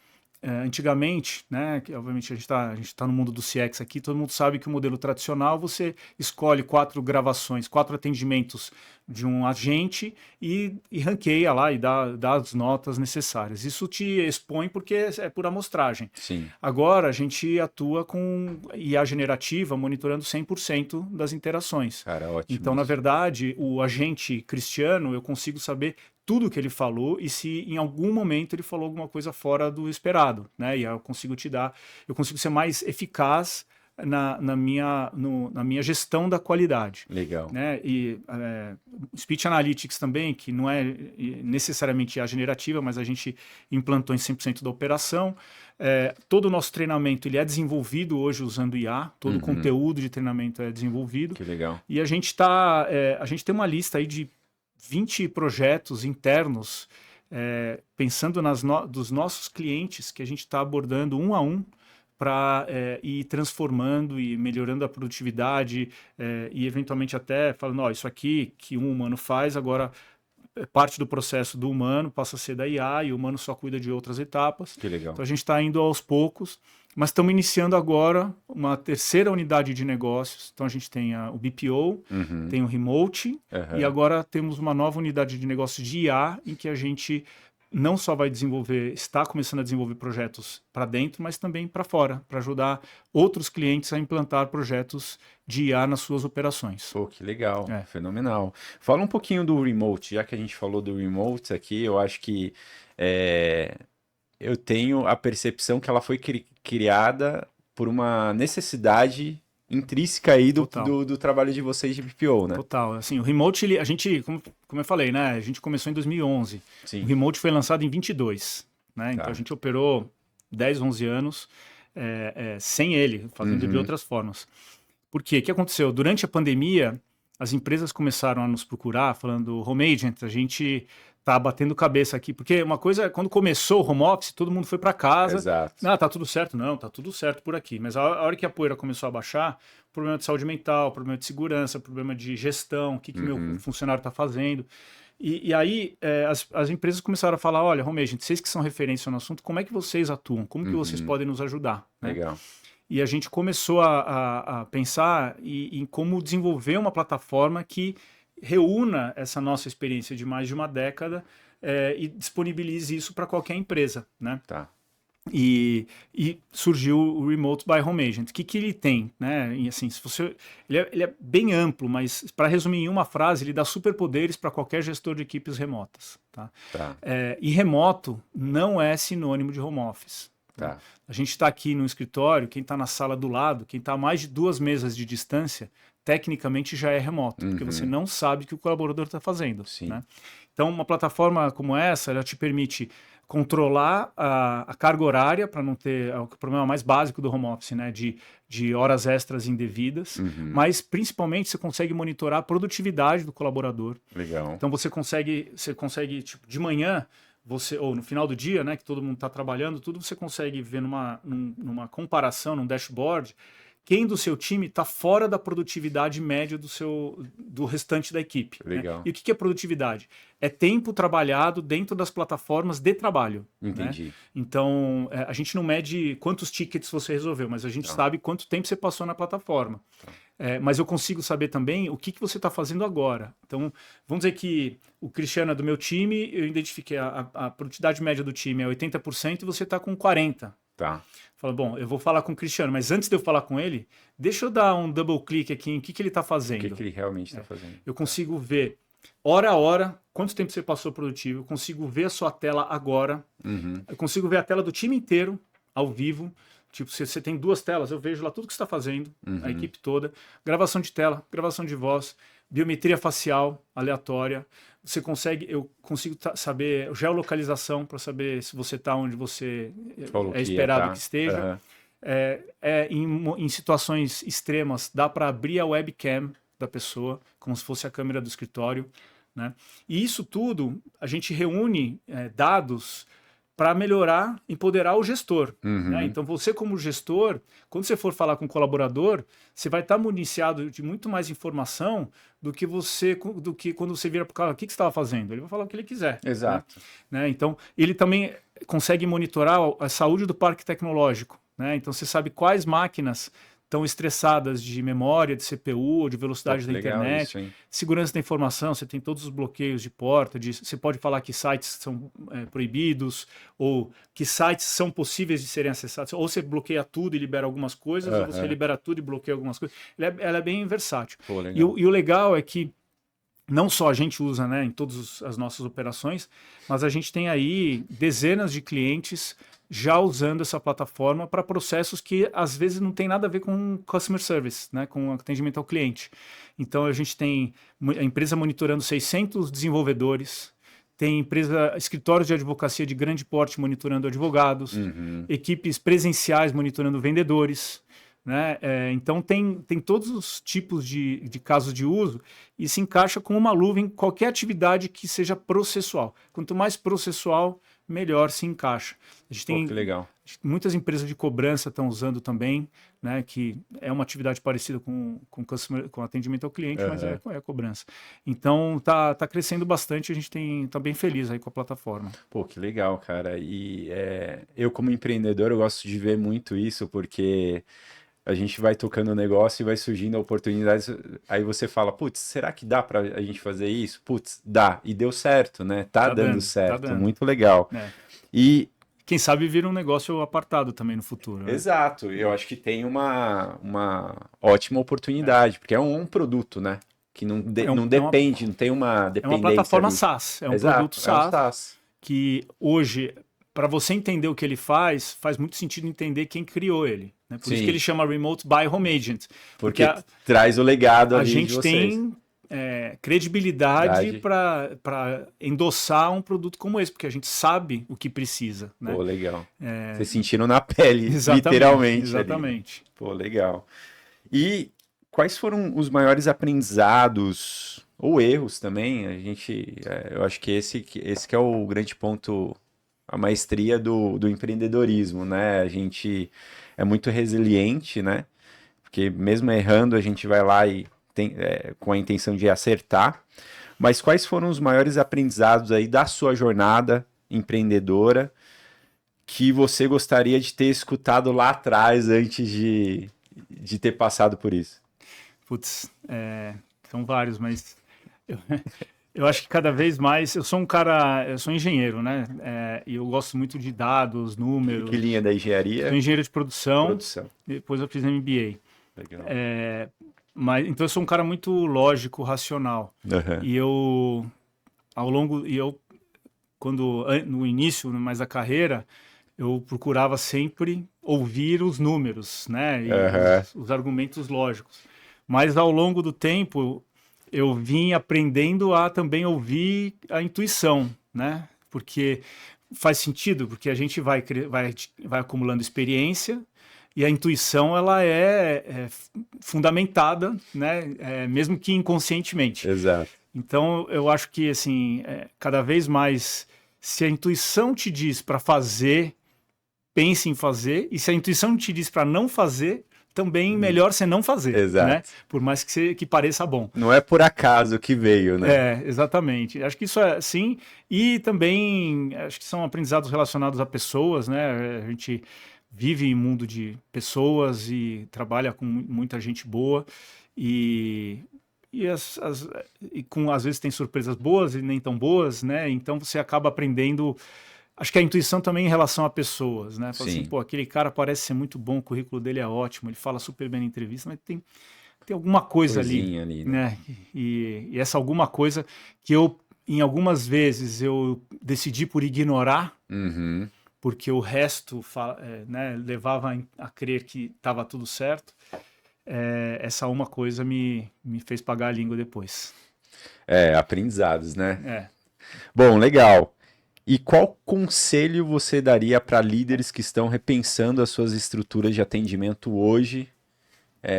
[SPEAKER 2] antigamente, né, que obviamente a gente tá no mundo do CX aqui, todo mundo sabe que o modelo tradicional você escolhe 4 gravações, 4 atendimentos de um agente e ranqueia lá e dá as notas necessárias. Isso te expõe porque é por amostragem.
[SPEAKER 1] Sim.
[SPEAKER 2] Agora a gente atua com IA generativa monitorando 100% das interações.
[SPEAKER 1] Cara, ótimo
[SPEAKER 2] Então, na
[SPEAKER 1] isso.
[SPEAKER 2] verdade, o agente Cristiano, eu consigo saber tudo que ele falou e se em algum momento ele falou alguma coisa fora do esperado, né? E aí eu consigo ser mais eficaz na minha gestão da qualidade.
[SPEAKER 1] Legal.
[SPEAKER 2] Né? E Speech Analytics também, que não é necessariamente IA generativa, mas a gente implantou em 100% da operação. Todo o nosso treinamento ele é desenvolvido hoje usando IA, todo o conteúdo de treinamento é desenvolvido.
[SPEAKER 1] Que legal.
[SPEAKER 2] E a gente tem uma lista aí de 20 projetos internos, pensando dos nossos clientes, que a gente está abordando um a um para ir transformando e melhorando a produtividade e eventualmente até falando, isso aqui que um humano faz, agora parte do processo do humano passa a ser da IA e o humano só cuida de outras etapas.
[SPEAKER 1] Que legal.
[SPEAKER 2] Então a gente está indo aos poucos, mas estamos iniciando agora uma terceira unidade de negócios. Então a gente tem o BPO, tem o Remote e agora temos uma nova unidade de negócios de IA em que a gente não só vai está começando a desenvolver projetos para dentro, mas também para fora, para ajudar outros clientes a implantar projetos de IA nas suas operações.
[SPEAKER 1] Pô, que legal, fenomenal. Fala um pouquinho do Remote, já que a gente falou do Remote aqui, eu acho que eu tenho a percepção que ela foi criada por uma necessidade intrínseca aí do trabalho de vocês de BPO, né?
[SPEAKER 2] Total. Assim, o Remote, a gente, como eu falei, né? A gente começou em 2011.
[SPEAKER 1] Sim.
[SPEAKER 2] O Remote foi lançado em 22, né? Então a gente operou 10, 11 anos sem ele, fazendo de outras formas. Por quê? O que aconteceu? Durante a pandemia, as empresas começaram a nos procurar, falando, Home Agent, a gente tá batendo cabeça aqui. Porque uma coisa, quando começou o home office, todo mundo foi para casa.
[SPEAKER 1] Exato.
[SPEAKER 2] Tá tudo certo? Não, tá tudo certo por aqui. Mas a hora que a poeira começou a baixar, problema de saúde mental, problema de segurança, problema de gestão, o que meu funcionário está fazendo. E aí as empresas começaram a falar, olha, Home Agent, vocês que são referência no assunto, como é que vocês atuam? Como que vocês podem nos ajudar? Né?
[SPEAKER 1] Legal.
[SPEAKER 2] E a gente começou a pensar em como desenvolver uma plataforma que reúna essa nossa experiência de mais de uma década e disponibilize isso para qualquer empresa, né?
[SPEAKER 1] Tá.
[SPEAKER 2] E surgiu o Remote by Home Agent. O que ele tem, né? E assim, ele é bem amplo, mas para resumir em uma frase, ele dá superpoderes para qualquer gestor de equipes remotas. Tá? E remoto não é sinônimo de home office. Tá? A gente está aqui no escritório, quem está na sala do lado, quem está a mais de 2 mesas de distância, tecnicamente já é remoto, porque você não sabe o que o colaborador está fazendo.
[SPEAKER 1] Sim.
[SPEAKER 2] Né? Então, uma plataforma como essa, ela te permite controlar a carga horária para não ter o problema mais básico do home office, né? De horas extras indevidas, mas principalmente você consegue monitorar a produtividade do colaborador.
[SPEAKER 1] Legal.
[SPEAKER 2] Então você consegue tipo, de manhã, ou no final do dia, né, que todo mundo está trabalhando, tudo você consegue ver numa comparação, num dashboard, quem do seu time está fora da produtividade média do restante da equipe.
[SPEAKER 1] Legal.
[SPEAKER 2] Né? E o que é produtividade? É tempo trabalhado dentro das plataformas de trabalho.
[SPEAKER 1] Entendi.
[SPEAKER 2] Né? Então, a gente não mede quantos tickets você resolveu, mas a gente sabe quanto tempo você passou na plataforma. Mas eu consigo saber também o que você está fazendo agora. Então, vamos dizer que o Cristiano é do meu time, eu identifiquei a produtividade média do time é 80% e você está com 40%.
[SPEAKER 1] Tá.
[SPEAKER 2] Fala, bom, eu vou falar com o Cristiano, mas antes de eu falar com ele, deixa eu dar um double click aqui em que ele está fazendo.
[SPEAKER 1] O que ele realmente está fazendo.
[SPEAKER 2] Eu consigo ver hora a hora quanto tempo você passou produtivo, eu consigo ver a sua tela agora, eu consigo ver a tela do time inteiro, ao vivo. Tipo, se você tem 2 telas, eu vejo lá tudo que você está fazendo, a equipe toda, gravação de tela, gravação de voz, biometria facial aleatória. Eu consigo saber geolocalização para saber se você está onde você é esperado que esteja. Em situações extremas, dá para abrir a webcam da pessoa, como se fosse a câmera do escritório. Né? E isso tudo, a gente reúne dados para melhorar, empoderar o gestor. Né? Então, você como gestor, quando você for falar com o colaborador, você vai estar municiado de muito mais informação do que quando você vira para o cara, o que você estava fazendo? Ele vai falar o que ele quiser.
[SPEAKER 1] Exato.
[SPEAKER 2] Né? Então, ele também consegue monitorar a saúde do parque tecnológico. Né? Então, você sabe quais máquinas estão estressadas de memória, de CPU, ou de velocidade da internet,
[SPEAKER 1] isso,
[SPEAKER 2] segurança da informação, você tem todos os bloqueios de porta, você pode falar que sites são proibidos, ou que sites são possíveis de serem acessados, ou você bloqueia tudo e libera algumas coisas, ou você libera tudo e bloqueia algumas coisas. Ela é bem versátil.
[SPEAKER 1] Pô,
[SPEAKER 2] e o legal é que não só a gente usa, né, em todas as nossas operações, mas a gente tem aí dezenas de clientes já usando essa plataforma para processos que às vezes não tem nada a ver com customer service, né, com atendimento ao cliente. Então a gente tem a empresa monitorando 600 desenvolvedores, tem escritórios de advocacia de grande porte monitorando advogados, equipes presenciais monitorando vendedores, né? Então tem todos os tipos de casos de uso e se encaixa com uma luva em qualquer atividade que seja processual. Quanto mais processual, melhor se encaixa. A gente tem
[SPEAKER 1] que legal.
[SPEAKER 2] muitas empresas de cobrança estão usando também, né? Que é uma atividade parecida com atendimento ao cliente, mas é cobrança. Então tá crescendo bastante, a gente tá bem feliz aí com a plataforma.
[SPEAKER 1] Pô, que legal, cara. E eu como empreendedor, eu gosto de ver muito isso, porque a gente vai tocando o negócio e vai surgindo oportunidades. Aí você fala, putz, será que dá pra a gente fazer isso? Putz, dá. E deu certo, né? Tá dando certo.
[SPEAKER 2] dando.
[SPEAKER 1] Muito legal. E
[SPEAKER 2] quem sabe vira um negócio apartado também no futuro. Né?
[SPEAKER 1] exato. Eu acho que tem uma ótima oportunidade, porque é um produto, né? Que não depende, não tem uma dependência.
[SPEAKER 2] É uma plataforma
[SPEAKER 1] ali.
[SPEAKER 2] SaaS, é um
[SPEAKER 1] Exato,
[SPEAKER 2] produto SaaS,
[SPEAKER 1] é um SaaS.
[SPEAKER 2] Que hoje, para você entender o que ele faz muito sentido entender quem criou ele. Né? Por isso que ele chama Remote by Home Agent.
[SPEAKER 1] Porque traz o legado ali
[SPEAKER 2] a gente
[SPEAKER 1] de vocês.
[SPEAKER 2] tem credibilidade para endossar um produto como esse, porque a gente sabe o que precisa. Né?
[SPEAKER 1] Pô, legal. Vocês sentiram na pele, literalmente.
[SPEAKER 2] Exatamente.
[SPEAKER 1] Ali. Pô, legal. E quais foram os maiores aprendizados ou erros também? Eu acho que esse que é o grande ponto, a maestria do empreendedorismo, né? A gente é muito resiliente, né? Porque mesmo errando, a gente vai lá e com a intenção de acertar. Mas quais foram os maiores aprendizados aí da sua jornada empreendedora que você gostaria de ter escutado lá atrás antes de ter passado por isso?
[SPEAKER 2] Putz, são vários, mas eu acho que cada vez mais... Eu sou engenheiro, né? E eu gosto muito de dados, números.
[SPEAKER 1] Que linha da engenharia?
[SPEAKER 2] Sou engenheiro de produção. Depois eu fiz MBA.
[SPEAKER 1] Legal.
[SPEAKER 2] Então eu sou um cara muito lógico, racional. E no início mais da carreira, eu procurava sempre ouvir os números, né? E os argumentos lógicos. Mas ao longo do tempo, eu vim aprendendo a também ouvir a intuição, né? Porque faz sentido, porque a gente vai acumulando experiência e a intuição ela é fundamentada, né? Mesmo que inconscientemente.
[SPEAKER 1] Exato.
[SPEAKER 2] Então eu acho que assim, cada vez mais, se a intuição te diz para fazer, pense em fazer, e se a intuição te diz para não fazer, também melhor você não fazer.
[SPEAKER 1] Exato.
[SPEAKER 2] Né? Por mais que pareça bom.
[SPEAKER 1] Não é por acaso que veio, né?
[SPEAKER 2] Exatamente. Acho que isso é sim. E também acho que são aprendizados relacionados a pessoas, né? A gente vive em um mundo de pessoas e trabalha com muita gente boa e às vezes tem surpresas boas e nem tão boas, né? Então você acaba aprendendo. Acho que a intuição também em relação a pessoas, né? Fala assim, pô, aquele cara parece ser muito bom, o currículo dele é ótimo, ele fala super bem na entrevista, mas tem alguma coisa ali, né? E essa alguma coisa que em algumas vezes, eu decidi por ignorar, porque o resto né, levava a crer que estava tudo certo. Essa uma coisa me fez pagar a língua depois.
[SPEAKER 1] Aprendizados, né? Bom, legal. E qual conselho você daria para líderes que estão repensando as suas estruturas de atendimento hoje?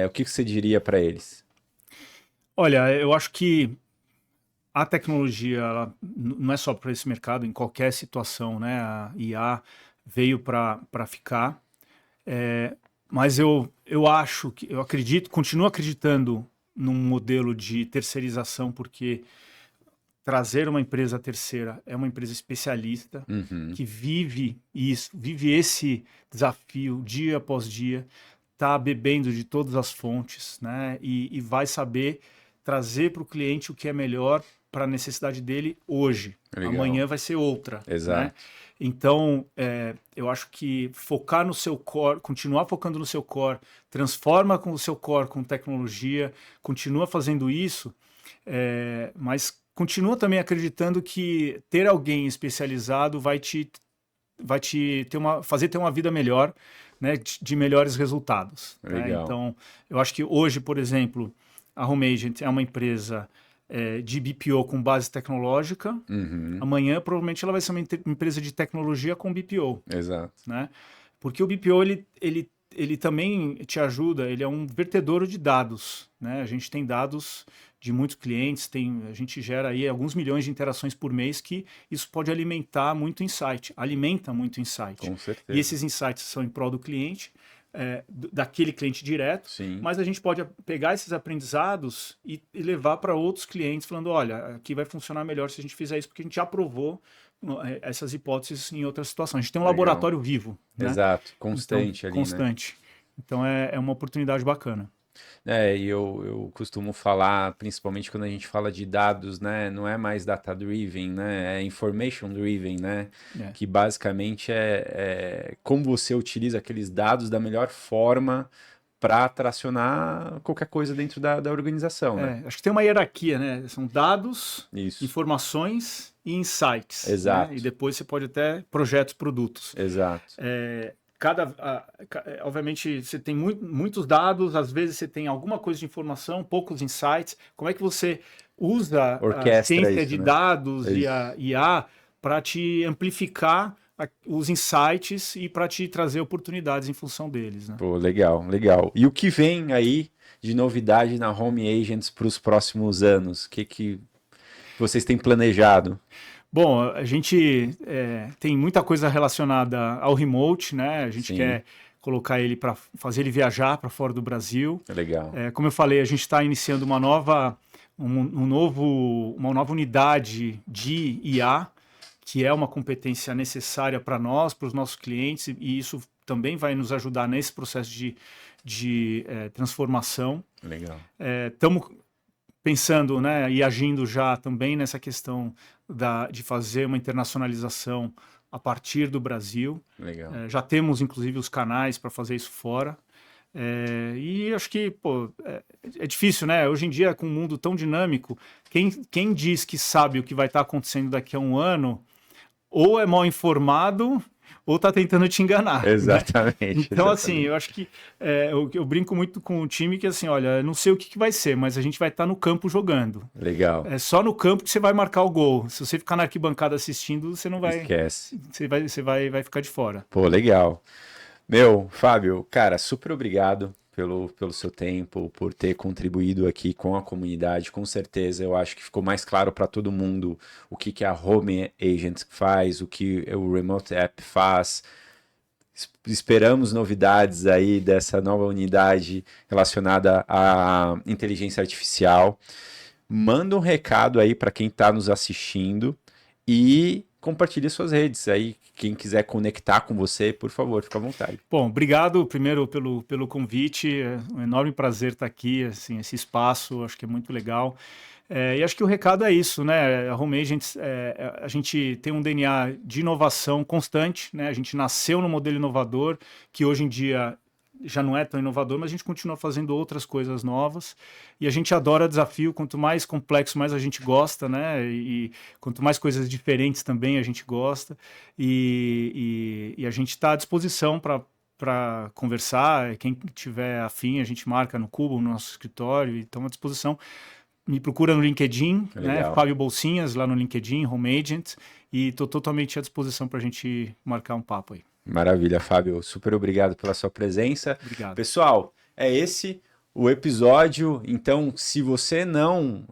[SPEAKER 1] O que você diria para eles?
[SPEAKER 2] Olha, eu acho que a tecnologia ela não é só para esse mercado, em qualquer situação, né? A IA veio para ficar. Mas eu continuo acreditando num modelo de terceirização, porque trazer uma empresa terceira é uma empresa especialista que vive esse desafio dia após dia, está bebendo de todas as fontes, né? E vai saber trazer para o cliente o que é melhor para a necessidade dele hoje. Legal. Amanhã vai ser outra.
[SPEAKER 1] Exato.
[SPEAKER 2] Né? Então, eu acho que focar no seu core, continuar focando no seu core, transforma com o seu core com tecnologia, continua fazendo isso, mas continua também acreditando que ter alguém especializado vai te fazer ter uma vida melhor, né, de melhores resultados. Né?
[SPEAKER 1] Legal.
[SPEAKER 2] Então, eu acho que hoje, por exemplo, a Home Agent é uma empresa de BPO com base tecnológica.
[SPEAKER 1] Uhum.
[SPEAKER 2] Amanhã, provavelmente, ela vai ser uma empresa de tecnologia com BPO.
[SPEAKER 1] Exato.
[SPEAKER 2] Né? Porque o BPO, ele também te ajuda, ele é um vertedouro de dados. Né? A gente tem dados de muitos clientes, a gente gera aí alguns milhões de interações por mês, que isso pode alimentar muito insight, alimenta muito insight.
[SPEAKER 1] Com certeza.
[SPEAKER 2] E esses insights são em prol do cliente, daquele cliente direto,
[SPEAKER 1] Sim.
[SPEAKER 2] mas a gente pode pegar esses aprendizados e levar para outros clientes, falando, olha, aqui vai funcionar melhor se a gente fizer isso, porque a gente já provou essas hipóteses em outras situações. A gente tem um
[SPEAKER 1] Legal.
[SPEAKER 2] laboratório vivo. Né?
[SPEAKER 1] Exato, constante
[SPEAKER 2] então,
[SPEAKER 1] ali,
[SPEAKER 2] constante. Né? Então é uma oportunidade bacana.
[SPEAKER 1] E eu costumo falar, principalmente quando a gente fala de dados, né, não é mais data-driven, né, é information-driven, né, que basicamente é como você utiliza aqueles dados da melhor forma para tracionar qualquer coisa dentro da organização, né?
[SPEAKER 2] Acho que tem uma hierarquia, né, são dados,
[SPEAKER 1] Isso.
[SPEAKER 2] Informações e insights.
[SPEAKER 1] Exato.
[SPEAKER 2] Né? E depois você pode até projetos, produtos.
[SPEAKER 1] Exato.
[SPEAKER 2] Obviamente você tem muitos dados, às vezes você tem alguma coisa de informação, poucos insights. Como é que você usa a ciência de dados e a IA para te amplificar os insights e para te trazer oportunidades em função deles? Né?
[SPEAKER 1] Pô, legal, legal. E o que vem aí de novidade na Home Agents para os próximos anos? O que vocês têm planejado?
[SPEAKER 2] Bom, a gente tem muita coisa relacionada ao remote, né? A gente quer colocar ele para fazer ele viajar para fora do Brasil.
[SPEAKER 1] Legal.
[SPEAKER 2] Como eu falei, a gente está iniciando uma nova unidade de IA, que é uma competência necessária para nós, para os nossos clientes, e isso também vai nos ajudar nesse processo de transformação.
[SPEAKER 1] Legal.
[SPEAKER 2] Estamos pensando, né, e agindo já também nessa questão de fazer uma internacionalização a partir do Brasil.
[SPEAKER 1] Legal.
[SPEAKER 2] Já temos, inclusive, os canais para fazer isso fora. E acho que é difícil, né? Hoje em dia, com um mundo tão dinâmico, quem diz que sabe o que vai estar acontecendo daqui a um ano, ou é mal informado, ou está tentando te enganar.
[SPEAKER 1] Exatamente.
[SPEAKER 2] Né? Então, assim, eu acho que eu brinco muito com o time que, assim, olha, não sei o que vai ser, mas a gente vai estar no campo jogando.
[SPEAKER 1] Legal.
[SPEAKER 2] É só no campo que você vai marcar o gol. Se você ficar na arquibancada assistindo, você não vai...
[SPEAKER 1] Esquece.
[SPEAKER 2] Você vai ficar de fora.
[SPEAKER 1] Pô, legal. Meu, Fábio, cara, super obrigado pelo seu tempo, por ter contribuído aqui com a comunidade. Com certeza, eu acho que ficou mais claro para todo mundo o que a Home Agent faz, o que o Remote App faz. Esperamos novidades aí dessa nova unidade relacionada à inteligência artificial. Manda um recado aí para quem está nos assistindo e compartilhe suas redes aí. Quem quiser conectar com você, por favor, fica à vontade.
[SPEAKER 2] Bom, obrigado primeiro pelo convite. É um enorme prazer estar aqui, assim, esse espaço, acho que é muito legal. E acho que o recado é isso, né? A Home Agents, a gente tem um DNA de inovação constante, né? A gente nasceu no modelo inovador, que hoje em dia já não é tão inovador, mas a gente continua fazendo outras coisas novas. E a gente adora desafio, quanto mais complexo, mais a gente gosta, né? E quanto mais coisas diferentes também a gente gosta. E a gente está à disposição para conversar. Quem tiver afim, a gente marca no Cubo, no nosso escritório, e estamos à disposição. Me procura no LinkedIn, né? Fábio Bolsinhas, lá no LinkedIn, Home Agent, e estou totalmente à disposição para a gente marcar um papo aí.
[SPEAKER 1] Maravilha, Fábio. Super obrigado pela sua presença.
[SPEAKER 2] Obrigado.
[SPEAKER 1] Pessoal, é esse o episódio. Então, se você não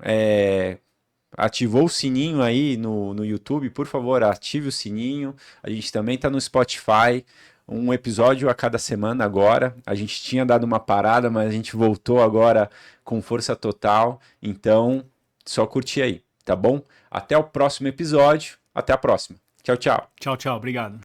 [SPEAKER 1] ativou o sininho aí no YouTube, por favor, ative o sininho. A gente também está no Spotify. Um episódio a cada semana agora. A gente tinha dado uma parada, mas a gente voltou agora com força total. Então, só curtir aí, tá bom? Até o próximo episódio. Até a próxima. Tchau, tchau.
[SPEAKER 2] Tchau, tchau. Obrigado.